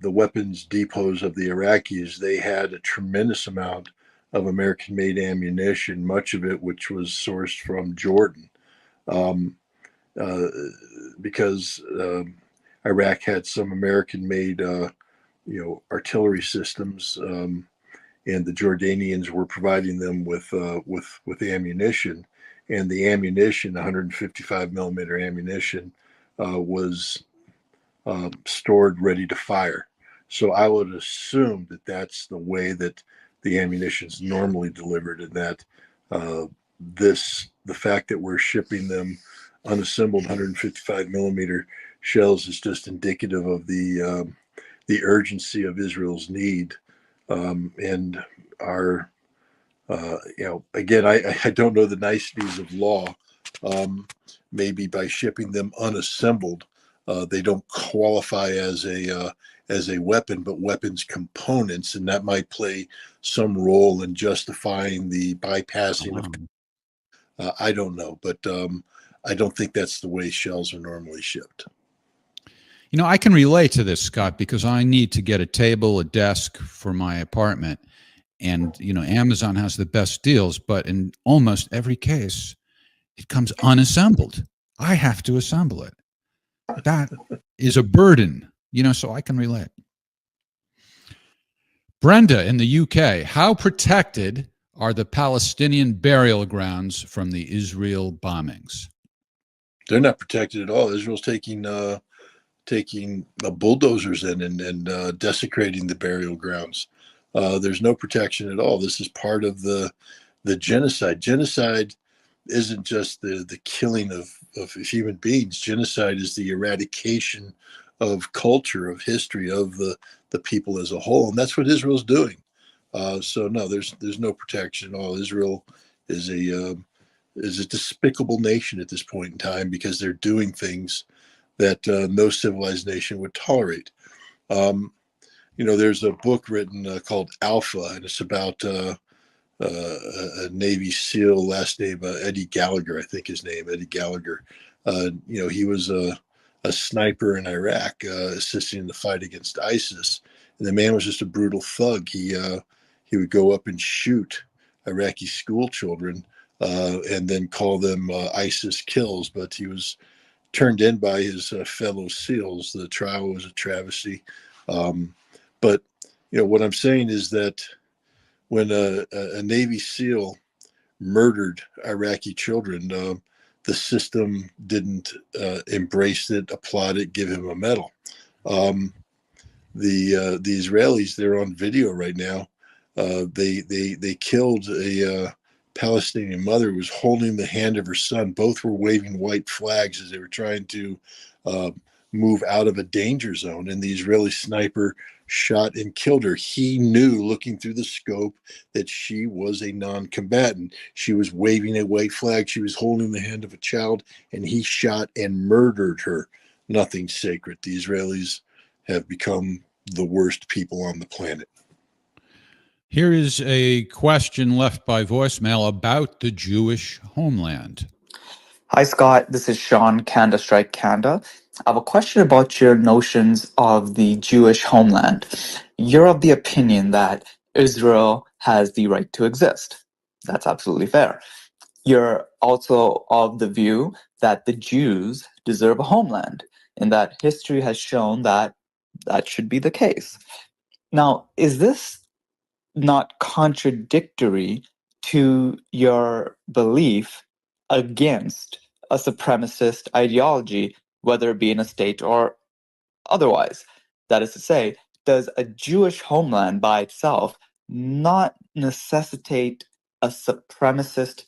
weapons depots of the Iraqis, they had a tremendous amount of American-made ammunition, much of it which was sourced from Jordan, because Iraq had some American-made, artillery systems, and the Jordanians were providing them with ammunition, and the ammunition, 155 millimeter ammunition, was stored ready to fire. So I would assume that that's the way that the ammunition is normally delivered, and that the fact that we're shipping them unassembled 155 millimeter shells is just indicative of the urgency of Israel's need, and our again, I don't know the niceties of law. Maybe by shipping them unassembled, they don't qualify as a weapon, but weapons components, and that might play some role in justifying the bypassing of. I don't know, but I don't think that's the way shells are normally shipped. You know, I can relate to this, Scott, because I need to get a table, a desk for my apartment. And, you know, Amazon has the best deals, but in almost every case, it comes unassembled. I have to assemble it. That is a burden, you know, so I can relate. Brenda in the UK, how protected are the Palestinian burial grounds from the Israel bombings? They're not protected at all. Israel's taking bulldozers in and desecrating the burial grounds. There's no protection at all. This is part of the genocide. Genocide isn't just the killing of human beings. Genocide is the eradication of culture, of history, of the people as a whole, and that's what Israel's doing. So no, there's no protection at all. Israel is a despicable nation at this point in time because they're doing things that no civilized nation would tolerate. You know, there's a book written called Alpha, and it's about a Navy SEAL, last name Eddie Gallagher, I think his name, Eddie Gallagher. You know, he was a sniper in Iraq, assisting in the fight against ISIS. And the man was just a brutal thug. He would go up and shoot Iraqi school children and then call them ISIS kills. But he was turned in by his fellow SEALs. The trial was a travesty. But, you know, what I'm saying is that when a Navy SEAL murdered Iraqi children, the system didn't embrace it, applaud it, give him a medal. The Israelis, they're on video right now. They killed a Palestinian mother who was holding the hand of her son. Both were waving white flags as they were trying to move out of a danger zone, and the Israeli sniper shot and killed her. He knew, looking through the scope, that she was a non-combatant. She was waving a white flag. She was holding the hand of a child, and he shot and murdered her. Nothing sacred. The Israelis have become the worst people on the planet. Here is a question left by voicemail about the Jewish homeland. Hi, Scott. This is Sean, Kanda Strike Kanda. I have a question about your notions of the Jewish homeland. You're of the opinion that Israel has the right to exist. That's absolutely fair. You're also of the view that the Jews deserve a homeland, and that history has shown that that should be the case. Now, is this not contradictory to your belief against a supremacist ideology, whether it be in a state or otherwise? That is to say, does a Jewish homeland by itself not necessitate a supremacist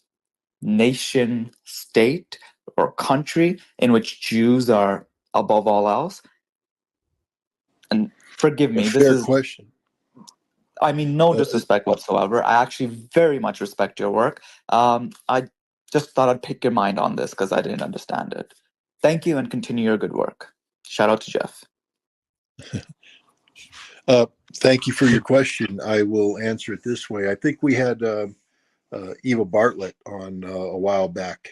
nation state or country in which Jews are above all else? And forgive me, this is question. I mean, no disrespect whatsoever. I actually very much respect your work. I just thought I'd pick your mind on this because I didn't understand it. Thank you and continue your good work. Shout out to Jeff. Thank you for your question. I will answer it this way. I think we had Eva Bartlett on a while back,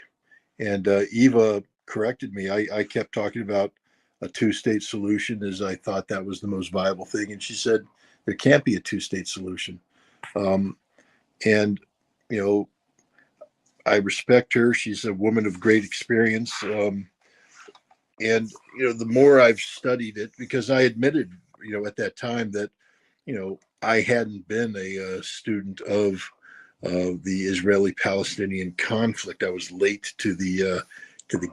and Eva corrected me. I kept talking about a two-state solution as I thought that was the most viable thing, and she said there can't be a two-state solution. And, you know, I respect her. She's a woman of great experience. And, you know, the more I've studied it, because I admitted, you know, at that time that, you know, I hadn't been a student of the Israeli-Palestinian conflict. I was late to the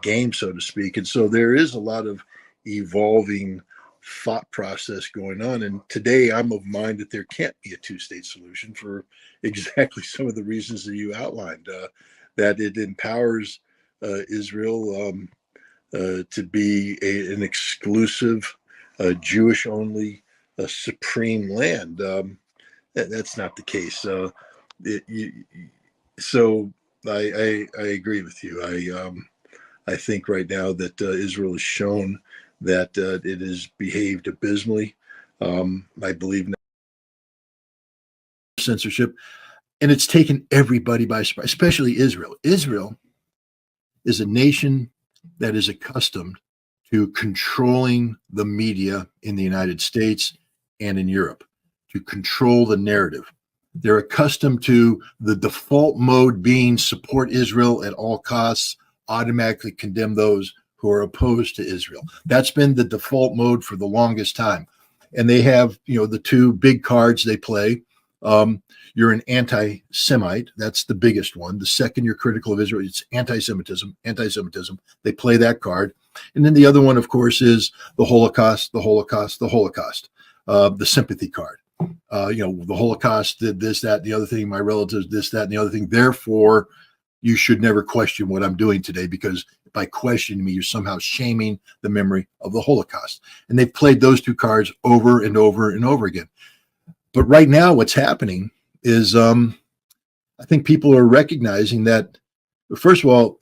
game, so to speak. And so there is a lot of evolving thought process going on. And today I'm of mind that there can't be a two-state solution for exactly some of the reasons that you outlined, that it empowers Israel to be an exclusive Jewish-only supreme land. That's not the case. So I agree with you. I think right now that Israel has shown that it has behaved abysmally. I believe censorship, and it's taken everybody by surprise, especially Israel. Israel is a nation that is accustomed to controlling the media in the United States and in Europe, to control the narrative. They're accustomed to the default mode being support Israel at all costs, automatically condemn those who are opposed to Israel. That's been the default mode for the longest time. And they have, the two big cards they play. You're an anti-Semite. That's the biggest one. The second you're critical of Israel, it's anti-Semitism. They play that card. And then the other one, of course, is the Holocaust, the sympathy card. The Holocaust did this, that, and the other thing. My relatives, this, that, and the other thing. Therefore, you should never question what I'm doing today, because by questioning me, you're somehow shaming the memory of the Holocaust. And they've played those two cards over and over and over again. But right now, what's happening is I think people are recognizing that, first of all,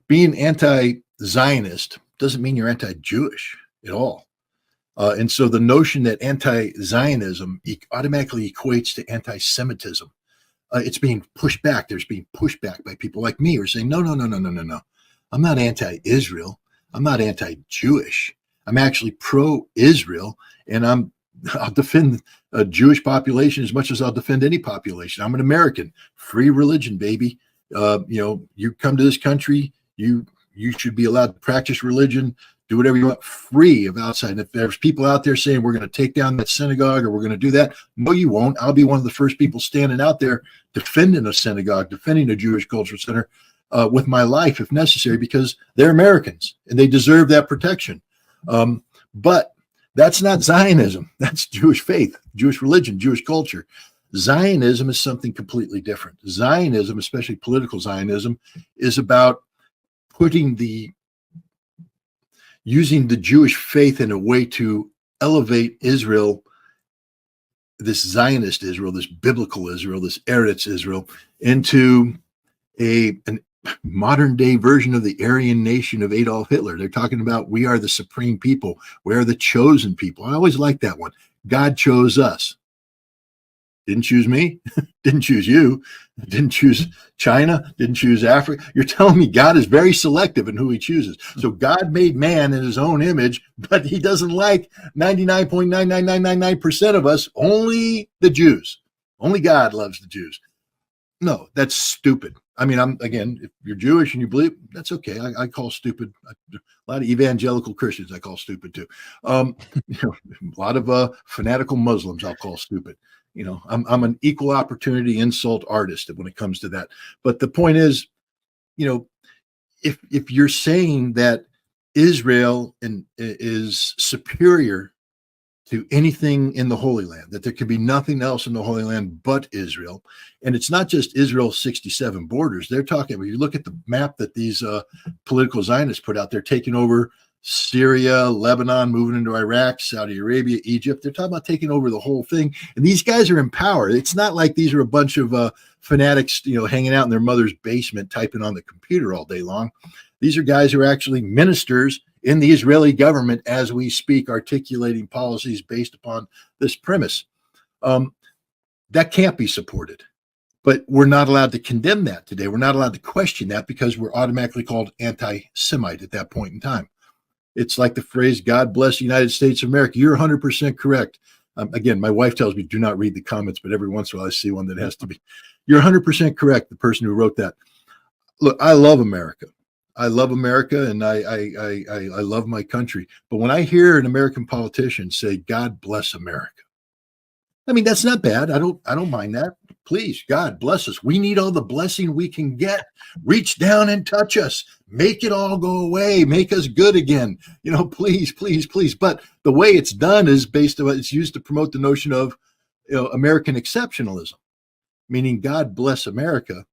being anti-Zionist doesn't mean you're anti-Jewish at all. And so the notion that anti-Zionism automatically equates to anti-Semitism, it's being pushed back. There's being pushed back by people like me who are saying, no. I'm not anti-Israel. I'm not anti-Jewish. I'm actually pro-Israel, and I'll defend a Jewish population as much as I'll defend any population. I'm an American, free religion, baby. You come to this country, you should be allowed to practice religion, do whatever you want, free of outside. And if there's people out there saying we're going to take down that synagogue or we're going to do that, no, you won't. I'll be one of the first people standing out there defending a synagogue, defending a Jewish cultural center with my life if necessary, because they're Americans and they deserve that protection. But that's not Zionism. That's Jewish faith, Jewish religion, Jewish culture. Zionism is something completely different. Zionism, especially political Zionism, is about using the Jewish faith in a way to elevate Israel, this Zionist Israel, this biblical Israel, this Eretz Israel, into an modern day version of the Aryan nation of Adolf Hitler. They're talking about, we are the supreme people. We are the chosen people. I always like that one. God chose us. Didn't choose me. Didn't choose you. Didn't choose China. Didn't choose Africa. You're telling me God is very selective in who he chooses. So God made man in his own image, but he doesn't like 99.99999% of us, only the Jews. Only God loves the Jews. No, that's stupid. I mean, if you're Jewish and you believe, that's okay. I call stupid a lot of evangelical Christians I call stupid too. A lot of fanatical Muslims I'll call stupid. I'm an equal opportunity insult artist when it comes to that. But the point is, if you're saying that Israel is superior to anything in the Holy Land, that there can be nothing else in the Holy Land but Israel. And it's not just Israel's 67 borders. They're talking, when you look at the map that these political Zionists put out, they're taking over Syria, Lebanon, moving into Iraq, Saudi Arabia, Egypt. They're talking about taking over the whole thing. And these guys are in power. It's not like these are a bunch of fanatics, hanging out in their mother's basement, typing on the computer all day long. These are guys who are actually ministers in the Israeli government as we speak, articulating policies based upon this premise. That can't be supported. But we're not allowed to condemn that today. We're not allowed to question that because we're automatically called anti-Semite at that point in time. It's like the phrase, God bless the United States of America. You're 100% correct. Again, my wife tells me, do not read the comments, but every once in a while I see one that has to be. You're 100% correct, the person who wrote that. Look, I love America. I love America, and I love my country. But when I hear an American politician say, God bless America, I mean, that's not bad. I don't mind that. Please, God bless us. We need all the blessing we can get. Reach down and touch us. Make it all go away. Make us good again. Please, please, please. But the way it's done is it's used to promote the notion of American exceptionalism, meaning God bless America,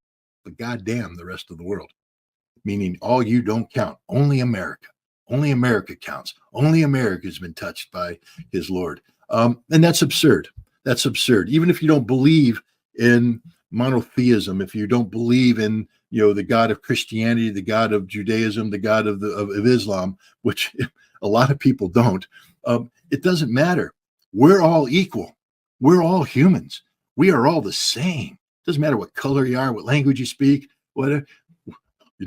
but God damn the rest of the world. Meaning all you don't count. Only America. Only America counts. Only America has been touched by his Lord. And that's absurd. That's absurd. Even if you don't believe in monotheism, if you don't believe in the God of Christianity, the God of Judaism, the God of Islam, which a lot of people don't, it doesn't matter. We're all equal. We're all humans. We are all the same. It doesn't matter what color you are, what language you speak, whatever.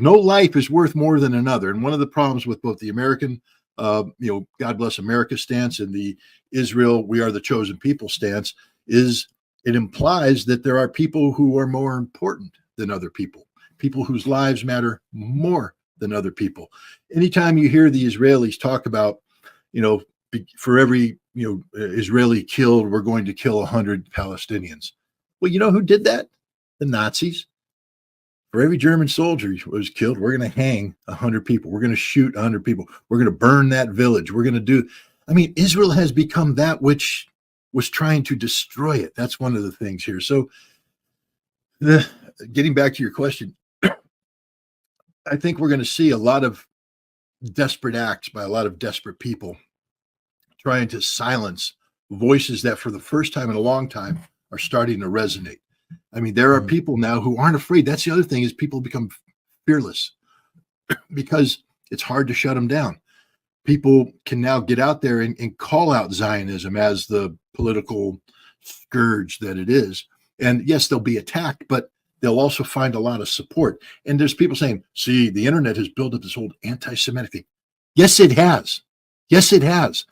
No life is worth more than another. And one of the problems with both the American, God bless America stance and the Israel, we are the chosen people stance is it implies that there are people who are more important than other people, people whose lives matter more than other people. Anytime you hear the Israelis talk about, for every, Israeli killed, we're going to kill 100 Palestinians. Well, you know who did that? The Nazis. For every German soldier who was killed, we're going to hang 100 people. We're going to shoot 100 people. We're going to burn that village. We're going to do. Israel has become that which was trying to destroy it. That's one of the things here. So, getting back to your question, I think we're going to see a lot of desperate acts by a lot of desperate people trying to silence voices that, for the first time in a long time, are starting to resonate. There are people now who aren't afraid. That's the other thing, is people become fearless because it's hard to shut them down. People can now get out there and call out Zionism as the political scourge that it is. And yes, they'll be attacked, but they'll also find a lot of support. And there's people saying, see, the internet has built up this whole anti-Semitic thing. Yes, it has. Yes, it has.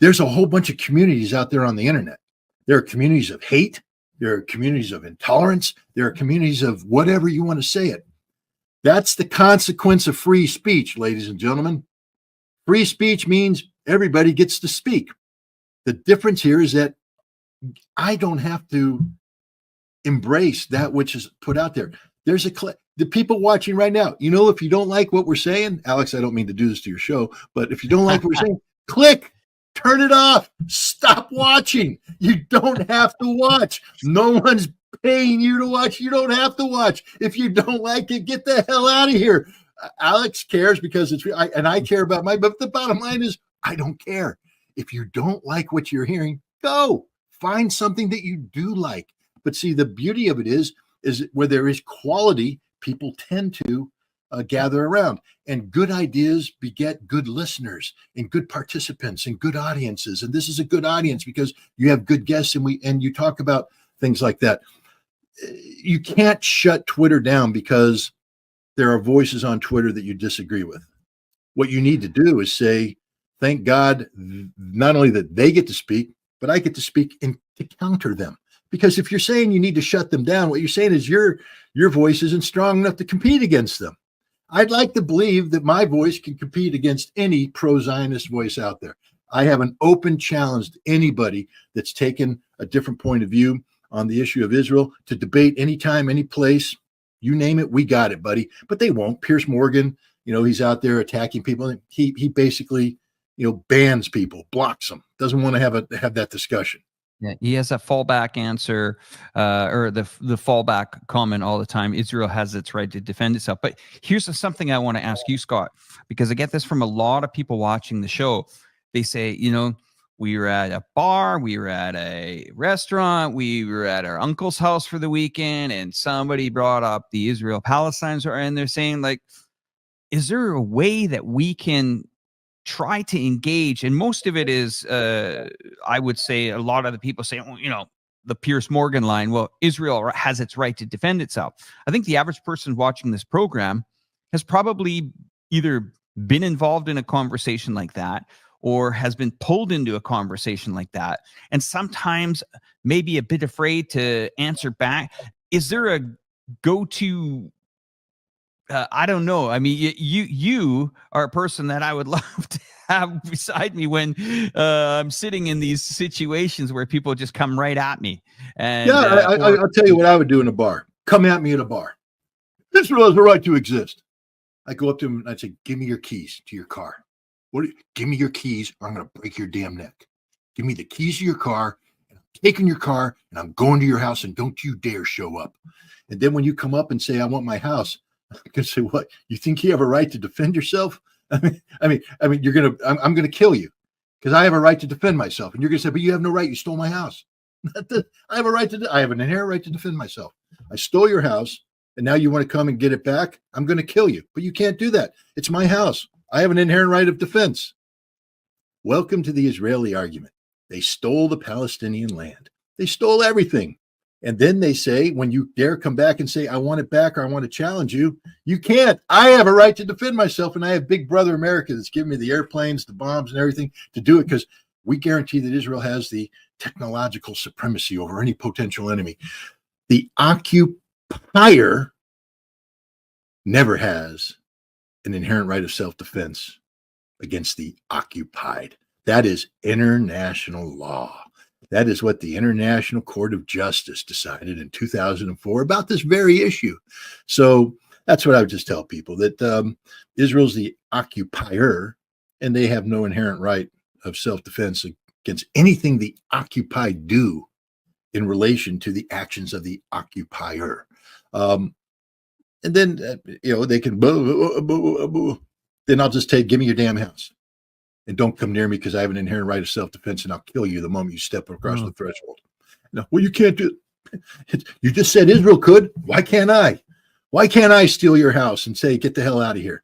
There's a whole bunch of communities out there on the internet. There are communities of hate. There are communities of intolerance. There are communities of whatever you want to say it. That's the consequence of free speech, ladies and gentlemen. Free speech means everybody gets to speak. The difference here is that I don't have to embrace that which is put out there. There's the people watching right now, if you don't like what we're saying, Alex, I don't mean to do this to your show, but if you don't like what we're saying, click. Turn it off. Stop watching. You don't have to watch. No one's paying you to watch. You don't have to watch. If you don't like it, get the hell out of here. Alex cares because I care about but the bottom line is I don't care. If you don't like what you're hearing, go find something that you do like. But see, the beauty of it is where there is quality, people tend to gather around, and good ideas beget good listeners and good participants and good audiences. And this is a good audience because you have good guests and you talk about things like that. You can't shut Twitter down because there are voices on Twitter that you disagree with. What you need to do is say, thank God, not only that they get to speak, but I get to speak and to counter them. Because if you're saying you need to shut them down, what you're saying is your voice isn't strong enough to compete against them. I'd like to believe that my voice can compete against any pro-Zionist voice out there. I have an open challenge to anybody that's taken a different point of view on the issue of Israel to debate anytime, any place. You name it, we got it, buddy. But they won't. Piers Morgan, he's out there attacking people. He basically, bans people, blocks them, doesn't want to have that discussion. Yeah, he has a fallback answer or the fallback comment all the time. Israel has its right to defend itself. But here's something I want to ask you, Scott, because I get this from a lot of people watching the show. They say, we were at a bar, we were at a restaurant, we were at our uncle's house for the weekend, and somebody brought up the Israel-Palestine, and they're saying, like, is there a way that we can try to engage? And most of it is, I would say, a lot of the people say, the Piers Morgan line, well, Israel has its right to defend itself. I think the average person watching this program has probably either been involved in a conversation like that or has been pulled into a conversation like that, and sometimes maybe a bit afraid to answer back. Is there a go-to I don't know. You are a person that I would love to have beside me when I'm sitting in these situations where people just come right at me. And I'll tell you what I would do in a bar. Come at me at a bar. Israel has the right to exist. I go up to him and I say, give me your keys to your car. Give me your keys or I'm going to break your damn neck. Give me the keys to your car. And I'm taking your car and I'm going to your house and don't you dare show up. And then when you come up and say, I want my house, I can say, what? You think you have a right to defend yourself? I'm going to kill you because I have a right to defend myself. And you're going to say, but you have no right. You stole my house. I have an inherent right to defend myself. I stole your house and now you want to come and get it back. I'm going to kill you, but you can't do that. It's my house. I have an inherent right of defense. Welcome to the Israeli argument. They stole the Palestinian land. They stole everything. And then they say, when you dare come back and say, I want it back or I want to challenge you, you can't. I have a right to defend myself, and I have Big Brother America that's giving me the airplanes, the bombs, and everything to do it, because we guarantee that Israel has the technological supremacy over any potential enemy. The occupier never has an inherent right of self-defense against the occupied. That is international law. That is what the International Court of Justice decided in 2004 about this very issue. So that's what I would just tell people, that Israel's the occupier, and they have no inherent right of self-defense against anything the occupied do in relation to the actions of the occupier. And then, they can, then I'll just give me your damn house. And don't come near me because I have an inherent right of self-defense, and I'll kill you the moment you step across the threshold. No, well, you can't do it. You just said Israel could. Why can't I? Why can't I steal your house and say, get the hell out of here?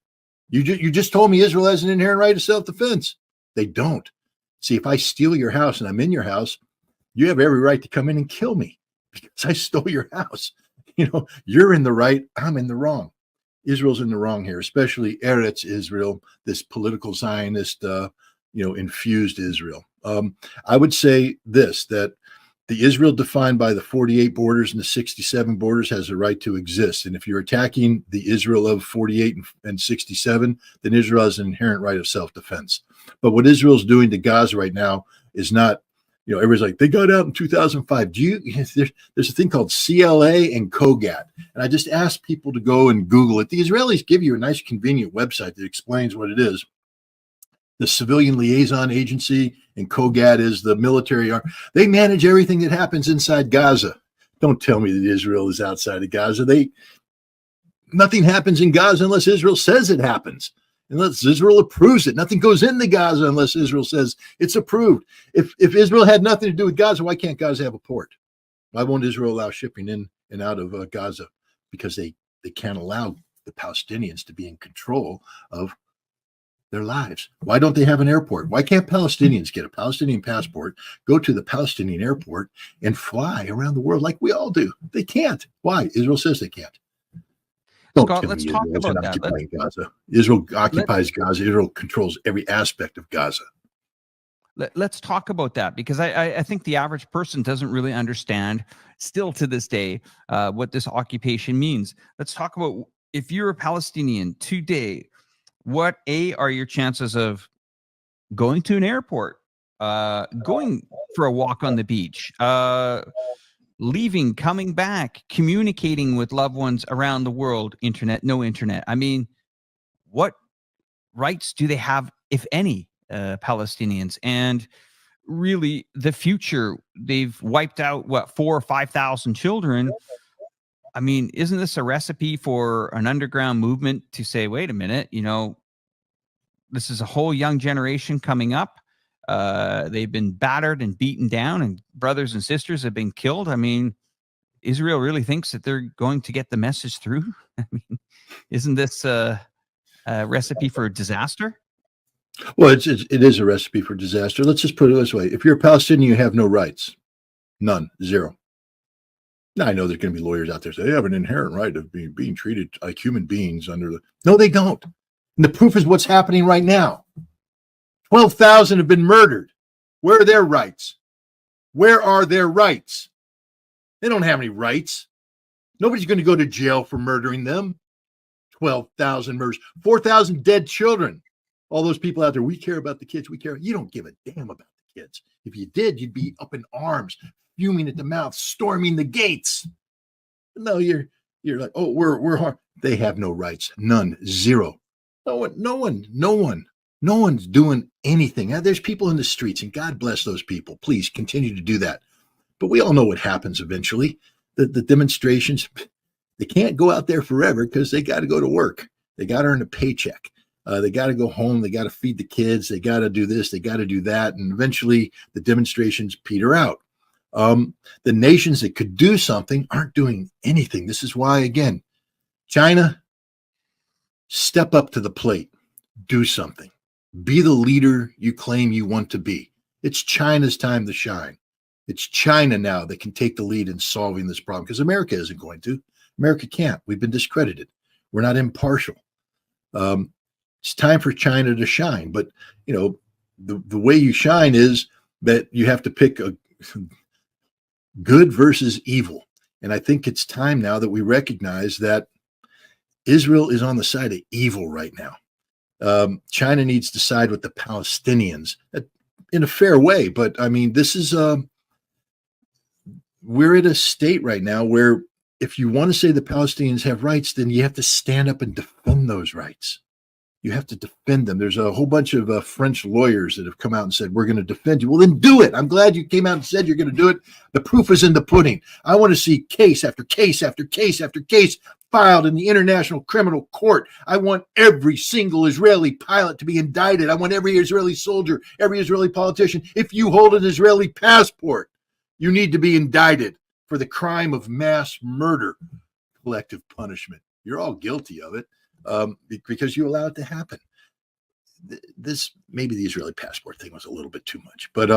You just told me Israel has an inherent right of self-defense. They don't. See, if I steal your house and I'm in your house, you have every right to come in and kill me because I stole your house. You're in the right, I'm in the wrong. Israel's in the wrong here, especially Eretz Israel, this political Zionist, infused Israel. I would say this, that the Israel defined by the 48 borders and the 67 borders has a right to exist. And if you're attacking the Israel of 48 and 67, then Israel has an inherent right of self-defense. But what Israel's doing to Gaza right now is not, everybody's like, they got out in 2005. There's a thing called CLA and COGAT. And I just asked people to go and Google it. The Israelis give you a nice, convenient website that explains what it is. The Civilian Liaison Agency, and COGAT is the military arm. They manage everything that happens inside Gaza. Don't tell me that Israel is outside of Gaza. Nothing happens in Gaza unless Israel says it happens. Unless Israel approves it. Nothing goes into Gaza unless Israel says it's approved. If Israel had nothing to do with Gaza, why can't Gaza have a port? Why won't Israel allow shipping in and out of Gaza? Because they can't allow the Palestinians to be in control of their lives. Why don't they have an airport? Why can't Palestinians get a Palestinian passport, go to the Palestinian airport, and fly around the world like we all do? They can't. Why? Israel says they can't. Don't Scott, tell let's me talk Israel's about that. occupying Gaza. Israel occupies Gaza. Israel controls every aspect of Gaza. Let's talk about that, because I think the average person doesn't really understand, still to this day, what this occupation means. Let's talk about, if you're a Palestinian today, what are your chances of going to an airport, going for a walk on the beach, leaving, coming back, communicating with loved ones around the world? Internet, no internet. I mean, what rights do they have, if any, Palestinians? And really, the future, they've wiped out, 4,000 or 5,000 children. I mean, isn't this a recipe for an underground movement to say, wait a minute, this is a whole young generation coming up. They've been battered and beaten down, and brothers and sisters have been killed. I mean, Israel really thinks that they're going to get the message through. I mean, isn't this a recipe for disaster? Well, it is a recipe for disaster. Let's just put it this way. If you're a Palestinian, you have no rights. None. Zero. Now, I know there's going to be lawyers out there say they have an inherent right of being treated like human beings under the... No, they don't. And the proof is what's happening right now. 12,000 have been murdered. Where are their rights? Where are their rights? They don't have any rights. Nobody's going to go to jail for murdering them. 12,000 murders, 4,000 dead children. All those people out there, we care about the kids. We care. You don't give a damn about the kids. If you did, you'd be up in arms, fuming at the mouth, storming the gates. No, you're like, oh, we're hard. They have no rights. None. Zero. No one's doing anything. Now, there's people in the streets, and God bless those people. Please continue to do that. But we all know what happens eventually. The demonstrations, they can't go out there forever because they got to go to work. They got to earn a paycheck. They got to go home. They got to feed the kids. They got to do this. They got to do that. And eventually the demonstrations peter out. The nations that could do something aren't doing anything. This is why, again, China, step up to the plate. Do something. Be the leader you claim you want to be. It's China's time to shine. It's China now that can take the lead in solving this problem because America isn't going to. America can't. We've been discredited. We're not impartial. It's time for China to shine. But, the way you shine is that you have to pick a good versus evil. And I think it's time now that we recognize that Israel is on the side of evil right now. China needs to side with the Palestinians in a fair way. But I mean, this is we're at a state right now where if you want to say the Palestinians have rights, then you have to stand up and defend those rights. You have to defend them. There's a whole bunch of French lawyers that have come out and said, we're going to defend you. Well, then do it. I'm glad you came out and said you're going to do it. The proof is in the pudding. I want to see case after case after case after case filed in the International Criminal Court. I want every single Israeli pilot to be indicted. I want every Israeli soldier, every Israeli politician. If you hold an Israeli passport, you need to be indicted for the crime of mass murder, collective punishment. You're all guilty of it. Because you allow it to happen. This maybe the Israeli passport thing was a little bit too much, but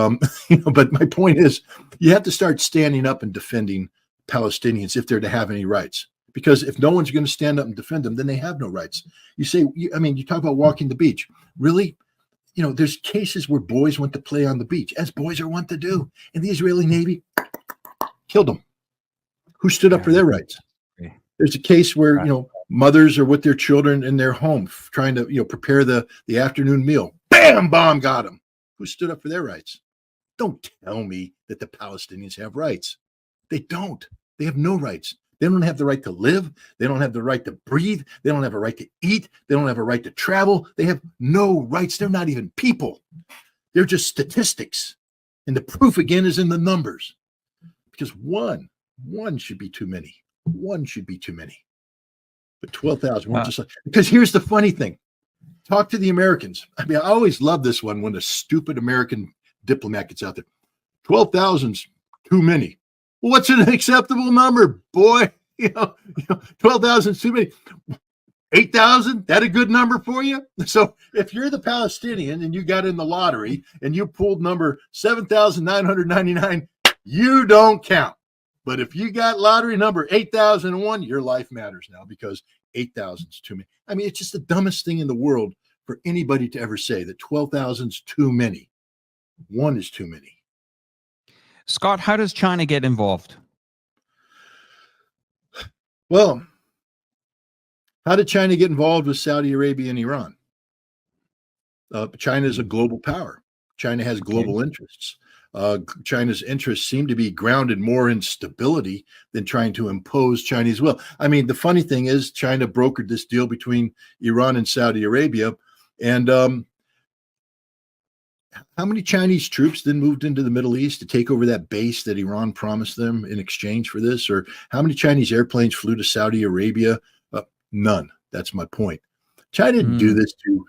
but my point is, you have to start standing up and defending Palestinians if they're to have any rights. Because if no one's going to stand up and defend them, then they have no rights. You talk about walking the beach. Really, there's cases where boys went to play on the beach, as boys are wont to do, and the Israeli Navy killed them. Who stood up for their rights? There's a case where mothers are with their children in their home trying to prepare the afternoon meal. Bam, bomb got them. Who stood up for their rights? Don't tell me that the Palestinians have rights. They don't. They have no rights. They don't have the right to live. They don't have the right to breathe. They don't have a right to eat. They don't have a right to travel. They have no rights. They're not even people. They're just statistics. And the proof again is in the numbers. Because one should be too many. One should be too many. But 12,000, because here's the funny thing. Talk to the Americans. I mean, I always love this one when a stupid American diplomat gets out there. 12,000's too many. Well, what's an acceptable number, boy? 12,000's too many. 8,000, that a good number for you? So if you're the Palestinian and you got in the lottery and you pulled number 7,999, you don't count. But if you got lottery number 8,001, your life matters now because 8,000 is too many. I mean, it's just the dumbest thing in the world for anybody to ever say that 12,000 is too many. One is too many. Scott, how does China get involved? Well, how did China get involved with Saudi Arabia and Iran? China is a global power. China has global interests. China's interests seem to be grounded more in stability than trying to impose Chinese will. I mean, the funny thing is China brokered this deal between Iran and Saudi Arabia. And how many Chinese troops then moved into the Middle East to take over that base that Iran promised them in exchange for this? Or how many Chinese airplanes flew to Saudi Arabia? None. That's my point. China didn't do this to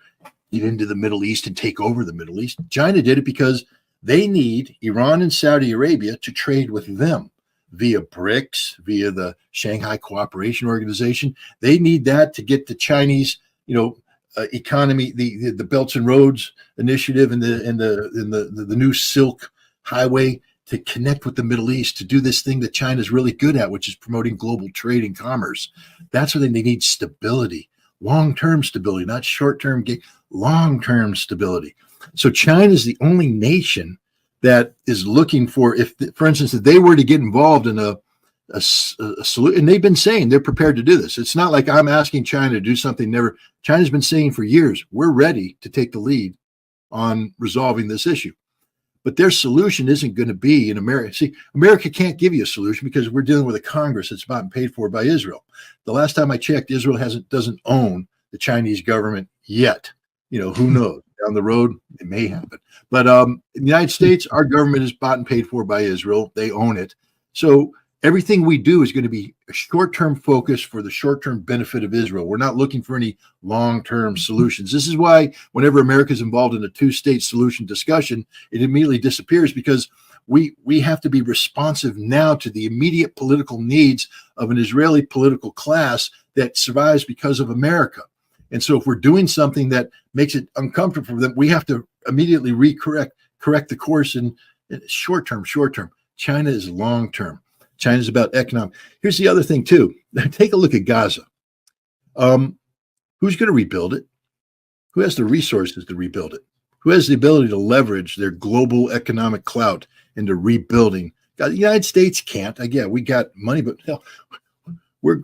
get into the Middle East and take over the Middle East. China did it because they need Iran and Saudi Arabia to trade with them via BRICS, via the Shanghai Cooperation Organization. They need that to get the Chinese, economy, the Belts and Roads Initiative and the new Silk Highway to connect with the Middle East to do this thing that China's really good at, which is promoting global trade and commerce. That's what they need: stability, long-term stability, not short-term, long-term stability. So China is the only nation that is looking for, for instance, if they were to get involved in a solution, and they've been saying they're prepared to do this. It's not like I'm asking China to do something China's been saying for years, we're ready to take the lead on resolving this issue. But their solution isn't going to be in America. See, America can't give you a solution because we're dealing with a Congress that's bought and paid for by Israel. The last time I checked, Israel doesn't own the Chinese government yet. Who knows? Down the road, it may happen. But in the United States, our government is bought and paid for by Israel. They own it. So everything we do is going to be a short-term focus for the short-term benefit of Israel. We're not looking for any long-term solutions. This is why whenever America is involved in a two-state solution discussion, it immediately disappears because we have to be responsive now to the immediate political needs of an Israeli political class that survives because of America. And so if we're doing something that makes it uncomfortable for them, we have to immediately correct the course in short term. China is long term. China's about economic. Here's the other thing too. Take a look at Gaza. Who's going to rebuild it? Who has the resources to rebuild it? Who has the ability to leverage their global economic clout into rebuilding? The United States can't. Again, we got money, but hell, we're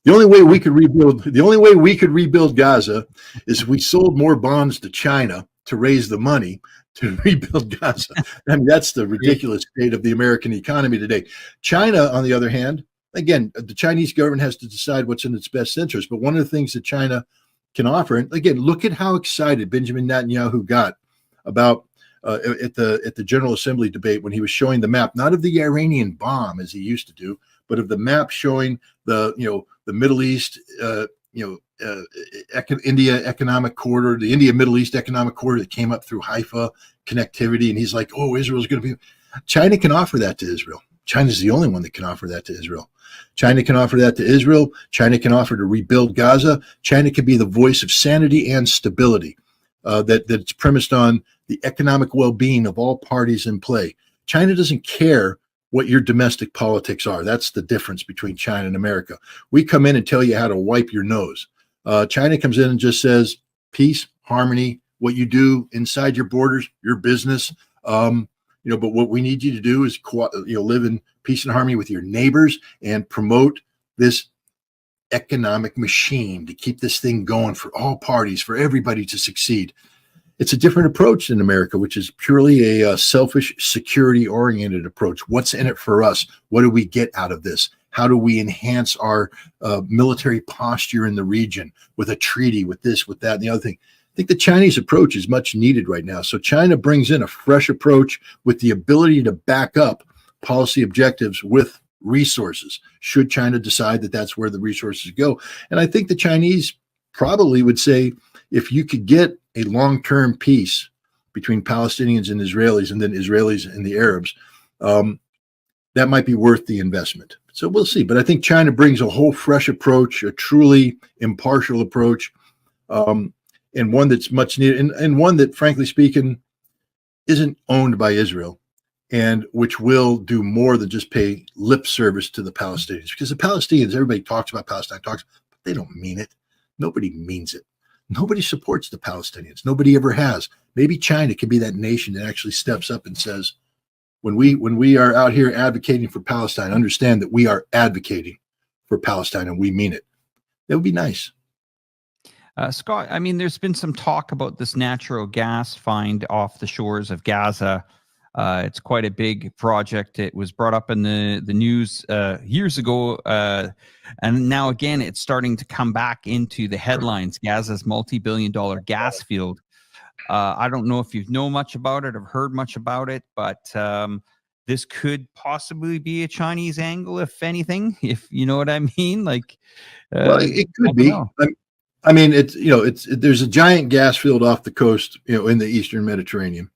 the only way we could rebuild. The only way we could rebuild Gaza is if we sold more bonds to China to raise the money to rebuild Gaza. I mean, that's the ridiculous state of the American economy today. China, on the other hand, again, the Chinese government has to decide what's in its best interest. But one of the things that China can offer, and again, look at how excited Benjamin Netanyahu got about at the General Assembly debate when he was showing the map, not of the Iranian bomb as he used to do, but of the map showing the Middle East, India economic corridor, the India Middle East economic corridor that came up through Haifa connectivity. And he's like, oh, Israel's going to be. China can offer that to Israel. China's the only one that can offer that to Israel. China can offer that to Israel. China can offer to rebuild Gaza. China can be the voice of sanity and stability that's premised on the economic well-being of all parties in play. China doesn't care what your domestic politics are. That's the difference between China and America. We come in and tell you how to wipe your nose. China comes in and just says peace, harmony, what you do inside your borders, your business. But what we need you to do is live in peace and harmony with your neighbors and promote this economic machine to keep this thing going for all parties, for everybody to succeed. It's a different approach in America, which is purely a selfish, security-oriented approach. What's in it for us? What do we get out of this? How do we enhance our military posture in the region with a treaty, with this, with that, and the other thing? I think the Chinese approach is much needed right now. So China brings in a fresh approach with the ability to back up policy objectives with resources, should China decide that that's where the resources go. And I think the Chinese probably would say, if you could get a long-term peace between Palestinians and Israelis, and then Israelis and the Arabs, that might be worth the investment. So we'll see. But I think China brings a whole fresh approach, a truly impartial approach, and one that's much needed, and one that, frankly speaking, isn't owned by Israel, and which will do more than just pay lip service to the Palestinians. Because the Palestinians, everybody talks about Palestine, but they don't mean it. Nobody means it. Nobody supports the Palestinians. Nobody ever has. Maybe China can be that nation that actually steps up and says, when we are out here advocating for Palestine, understand that we are advocating for Palestine and we mean it. That would be nice. Scott, I mean, there's been some talk about this natural gas find off the shores of Gaza. It's quite a big project. It was brought up in the news years ago, and now again it's starting to come back into the headlines. Gaza's multi-billion-dollar gas field. I don't know if you know much about it or heard much about it, but this could possibly be a Chinese angle, if anything, if you know what I mean. Like, well, it could be. I mean, there's a giant gas field off the coast, in the Eastern Mediterranean.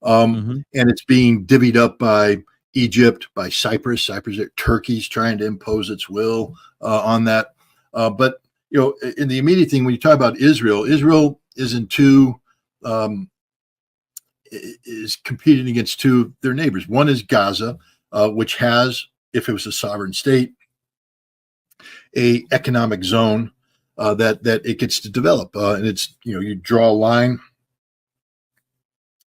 And it's being divvied up by Egypt, by Cyprus. Turkey's trying to impose its will on that. But in the immediate thing, when you talk about Israel, Israel is is competing against two of their neighbors. One is Gaza, which has, if it was a sovereign state, a economic zone that it gets to develop. And it's you draw a line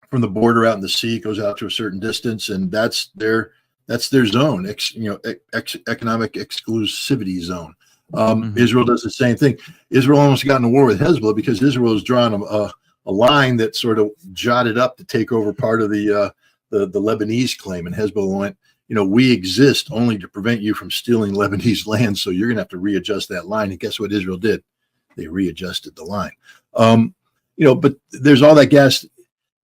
from the border out in the sea, it goes out to a certain distance, and that's their zone, economic exclusivity zone. Israel does the same thing. Israel almost got in a war with Hezbollah because Israel has drawn a line that sort of jotted up to take over part of the Lebanese claim, and Hezbollah went, we exist only to prevent you from stealing Lebanese land, so you're going to have to readjust that line. And guess what Israel did? They readjusted the line. But there's all that gas.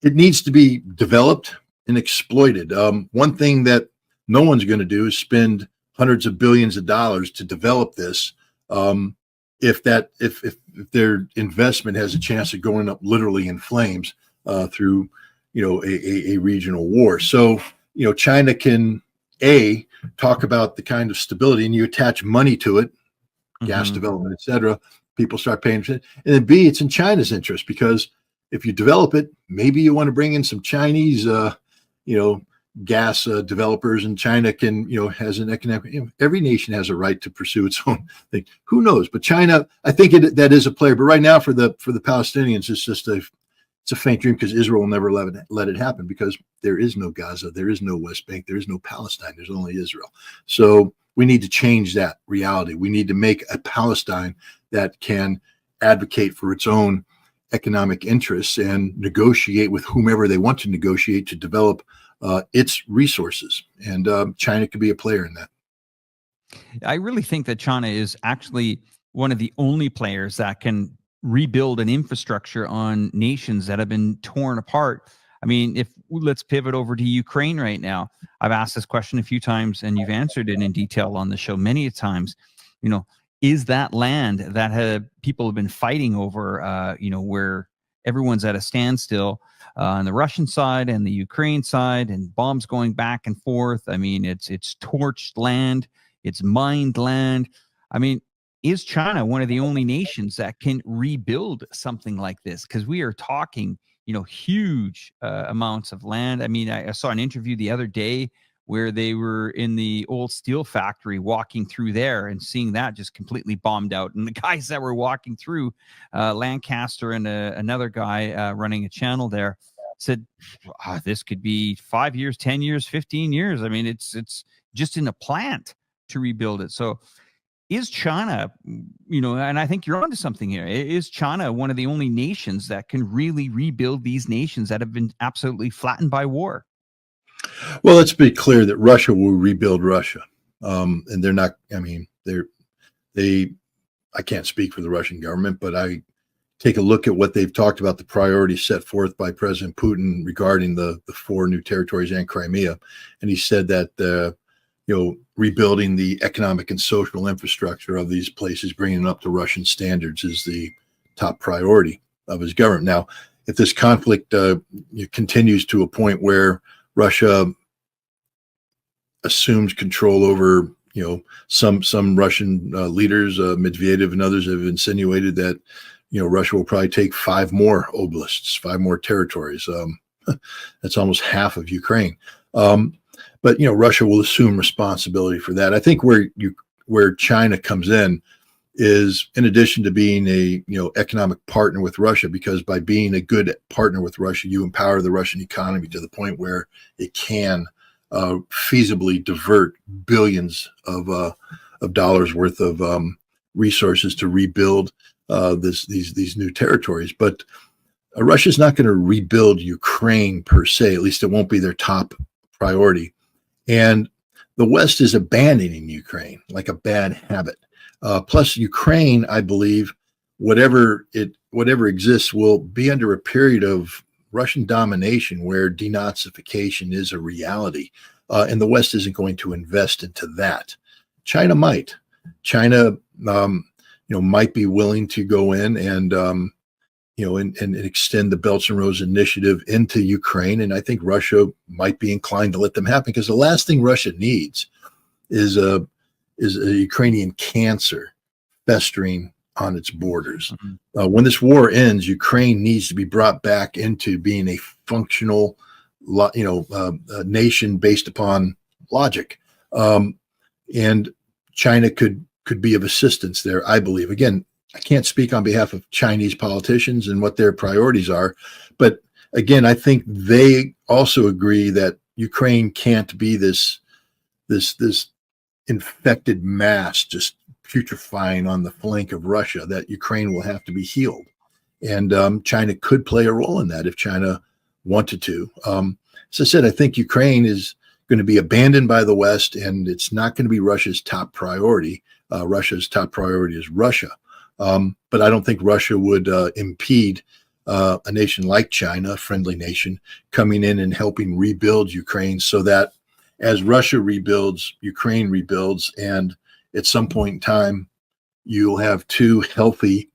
It needs to be developed and exploited. One thing that no one's going to do is spend hundreds of billions of dollars to develop this. If their investment has a chance of going up literally in flames through a regional war. So China can talk about the kind of stability, and you attach money to it, gas development, etc. People start paying attention, and then B, it's in China's interest, because if you develop it, maybe you want to bring in some Chinese, gas developers, and China can, has an economic. Every nation has a right to pursue its own thing. Who knows? But China, I think that is a player. But right now, for the Palestinians, it's just it's a faint dream, because Israel will never let it happen, because there is no Gaza, there is no West Bank, there is no Palestine, there's only Israel. So we need to change that reality. We need to make a Palestine that can advocate for its own economic interests and negotiate with whomever they want to negotiate to develop its resources. And China could be a player in that. I really think that China is actually one of the only players that can rebuild an infrastructure on nations that have been torn apart. I mean, let's pivot over to Ukraine right now. I've asked this question a few times, and you've answered it in detail on the show many times. Is that land that people have been fighting over, where everyone's at a standstill on the Russian side and the Ukraine side, and bombs going back and forth? I mean, it's torched land, it's mined land. I mean, is China one of the only nations that can rebuild something like this? Because we are talking, huge amounts of land. I mean, I saw an interview the other day where they were in the old steel factory, walking through there and seeing that just completely bombed out. And the guys that were walking through, Lancaster and another guy running a channel there, said, this could be 5 years, 10 years, 15 years. I mean, it's just in a plant to rebuild it. So is China, and I think you're onto something here, is China one of the only nations that can really rebuild these nations that have been absolutely flattened by war? Well, let's be clear that Russia will rebuild Russia. And they're not, I mean, I can't speak for the Russian government, but I take a look at what they've talked about, the priorities set forth by President Putin regarding the 4 new territories and Crimea. And he said that, rebuilding the economic and social infrastructure of these places, bringing it up to Russian standards, is the top priority of his government. Now, if this conflict continues to a point where Russia assumes control over, some Russian leaders, Medvedev and others have insinuated that, Russia will probably take 5 more oblasts, 5 more territories. That's almost half of Ukraine. But Russia will assume responsibility for that. I think where China comes in is, in addition to being a economic partner with Russia, because by being a good partner with Russia, you empower the Russian economy to the point where it can feasibly divert billions of dollars worth of resources to rebuild these new territories. But Russia's not going to rebuild Ukraine per se. At least it won't be their top priority. And the West is abandoning Ukraine like a bad habit. Plus, Ukraine, I believe, whatever exists, will be under a period of Russian domination where denazification is a reality, and the West isn't going to invest into that. China might. China, might be willing to go in and and extend the Belts and Roads Initiative into Ukraine, and I think Russia might be inclined to let them happen, because the last thing Russia needs is a Ukrainian cancer festering on its borders. Mm-hmm. When this war ends, Ukraine needs to be brought back into being a functional, nation based upon logic, and China could be of assistance there, I believe. Again, I can't speak on behalf of Chinese politicians and what their priorities are, but again, I think they also agree that Ukraine can't be this infected mass just putrefying on the flank of Russia, that Ukraine will have to be healed. And China could play a role in that if China wanted to. As I said, I think Ukraine is going to be abandoned by the West, and it's not going to be Russia's top priority. Russia's top priority is Russia. But I don't think Russia would impede a nation like China, a friendly nation, coming in and helping rebuild Ukraine, so that as Russia rebuilds, Ukraine rebuilds, and at some point in time, you'll have 2 healthy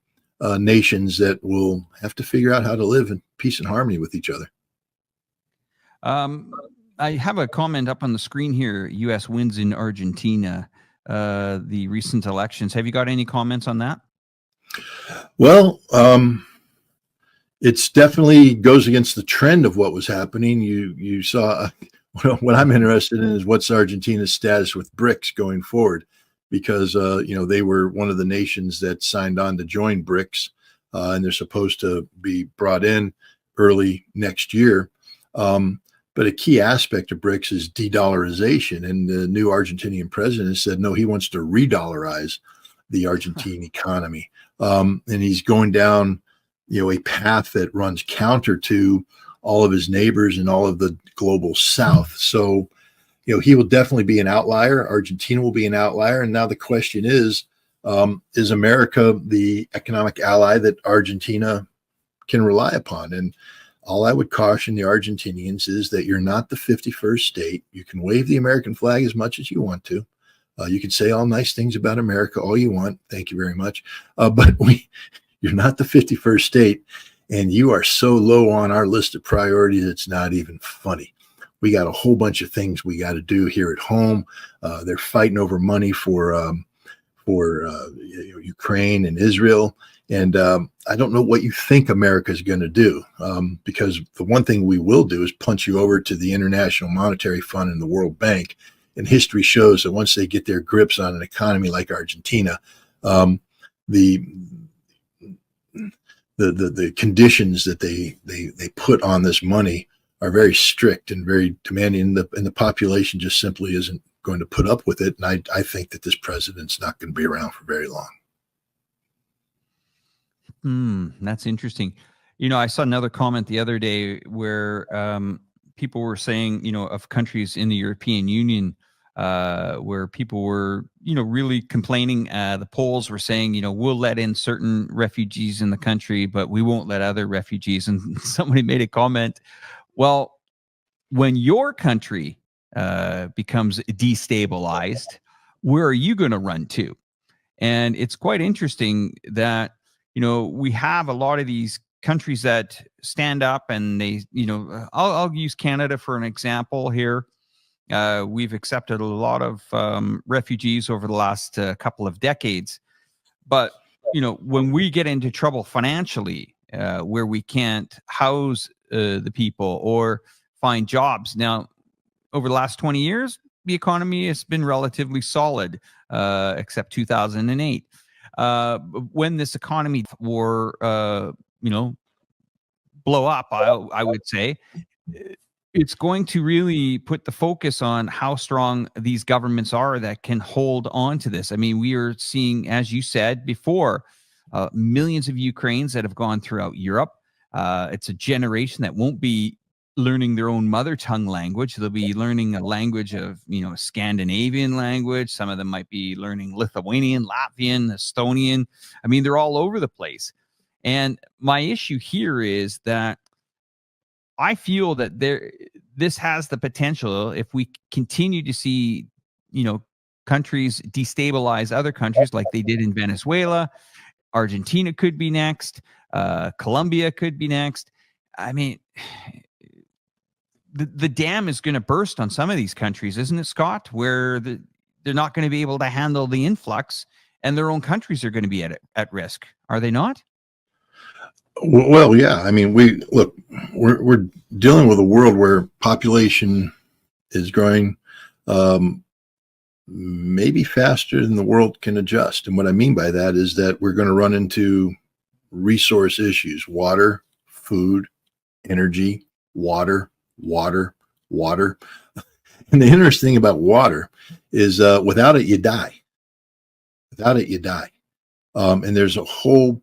nations that will have to figure out how to live in peace and harmony with each other. I have a comment up on the screen here. U.S. wins in Argentina, the recent elections. Have you got any comments on that? Well, it's definitely goes against the trend of what was happening. You saw what I'm interested in is what's Argentina's status with BRICS going forward, because they were one of the nations that signed on to join BRICS, and they're supposed to be brought in early next year. But a key aspect of BRICS is de-dollarization, and the new Argentinian president said no, he wants to re-dollarize the Argentine economy, and he's going down a path that runs counter to all of his neighbors and all of the global South. So, he will definitely be an outlier. Argentina will be an outlier. And now the question is America the economic ally that Argentina can rely upon? And all I would caution the Argentinians is that you're not the 51st state. You can wave the American flag as much as you want to. You can say all nice things about America all you want. Thank you very much. But you're not the 51st state. And you are so low on our list of priorities, it's not even funny. We got a whole bunch of things we got to do here at home. They're fighting over money for Ukraine and Israel. And I don't know what you think America is going to do, because the one thing we will do is punch you over to the International Monetary Fund and the World Bank. And history shows that once they get their grips on an economy like Argentina, the conditions that they put on this money are very strict and very demanding, and the population just simply isn't going to put up with it. And I think that this president's not going to be around for very long. That's interesting. I saw another comment the other day where people were saying, of countries in the European Union, where people were, really complaining. The Poles were saying, we'll let in certain refugees in the country, but we won't let other refugees. And somebody made a comment, well, when your country becomes destabilized, where are you going to run to? And it's quite interesting that, we have a lot of these countries that stand up and they, I'll use Canada for an example here. We've accepted a lot of refugees over the last couple of decades. But, when we get into trouble financially, where we can't house the people or find jobs. Now, over the last 20 years, the economy has been relatively solid, except 2008. When this economy war, blow up, I would say, it's going to really put the focus on how strong these governments are that can hold on to this. I mean, we are seeing, as you said before, millions of Ukrainians that have gone throughout Europe. It's a generation that won't be learning their own mother tongue language. They'll be learning a language of, Scandinavian language. Some of them might be learning Lithuanian, Latvian, Estonian. I mean, they're all over the place. And my issue here is that I feel that this has the potential, if we continue to see, countries destabilize other countries like they did in Venezuela. Argentina could be next. Colombia could be next. I mean, the dam is going to burst on some of these countries, isn't it, Scott? Where they're not going to be able to handle the influx, and their own countries are going to be at risk. Are they not? Well, yeah. I mean, we're dealing with a world where population is growing maybe faster than the world can adjust. And what I mean by that is that we're going to run into resource issues: water, food, energy, water. And the interesting thing about water is without it, you die. And there's a whole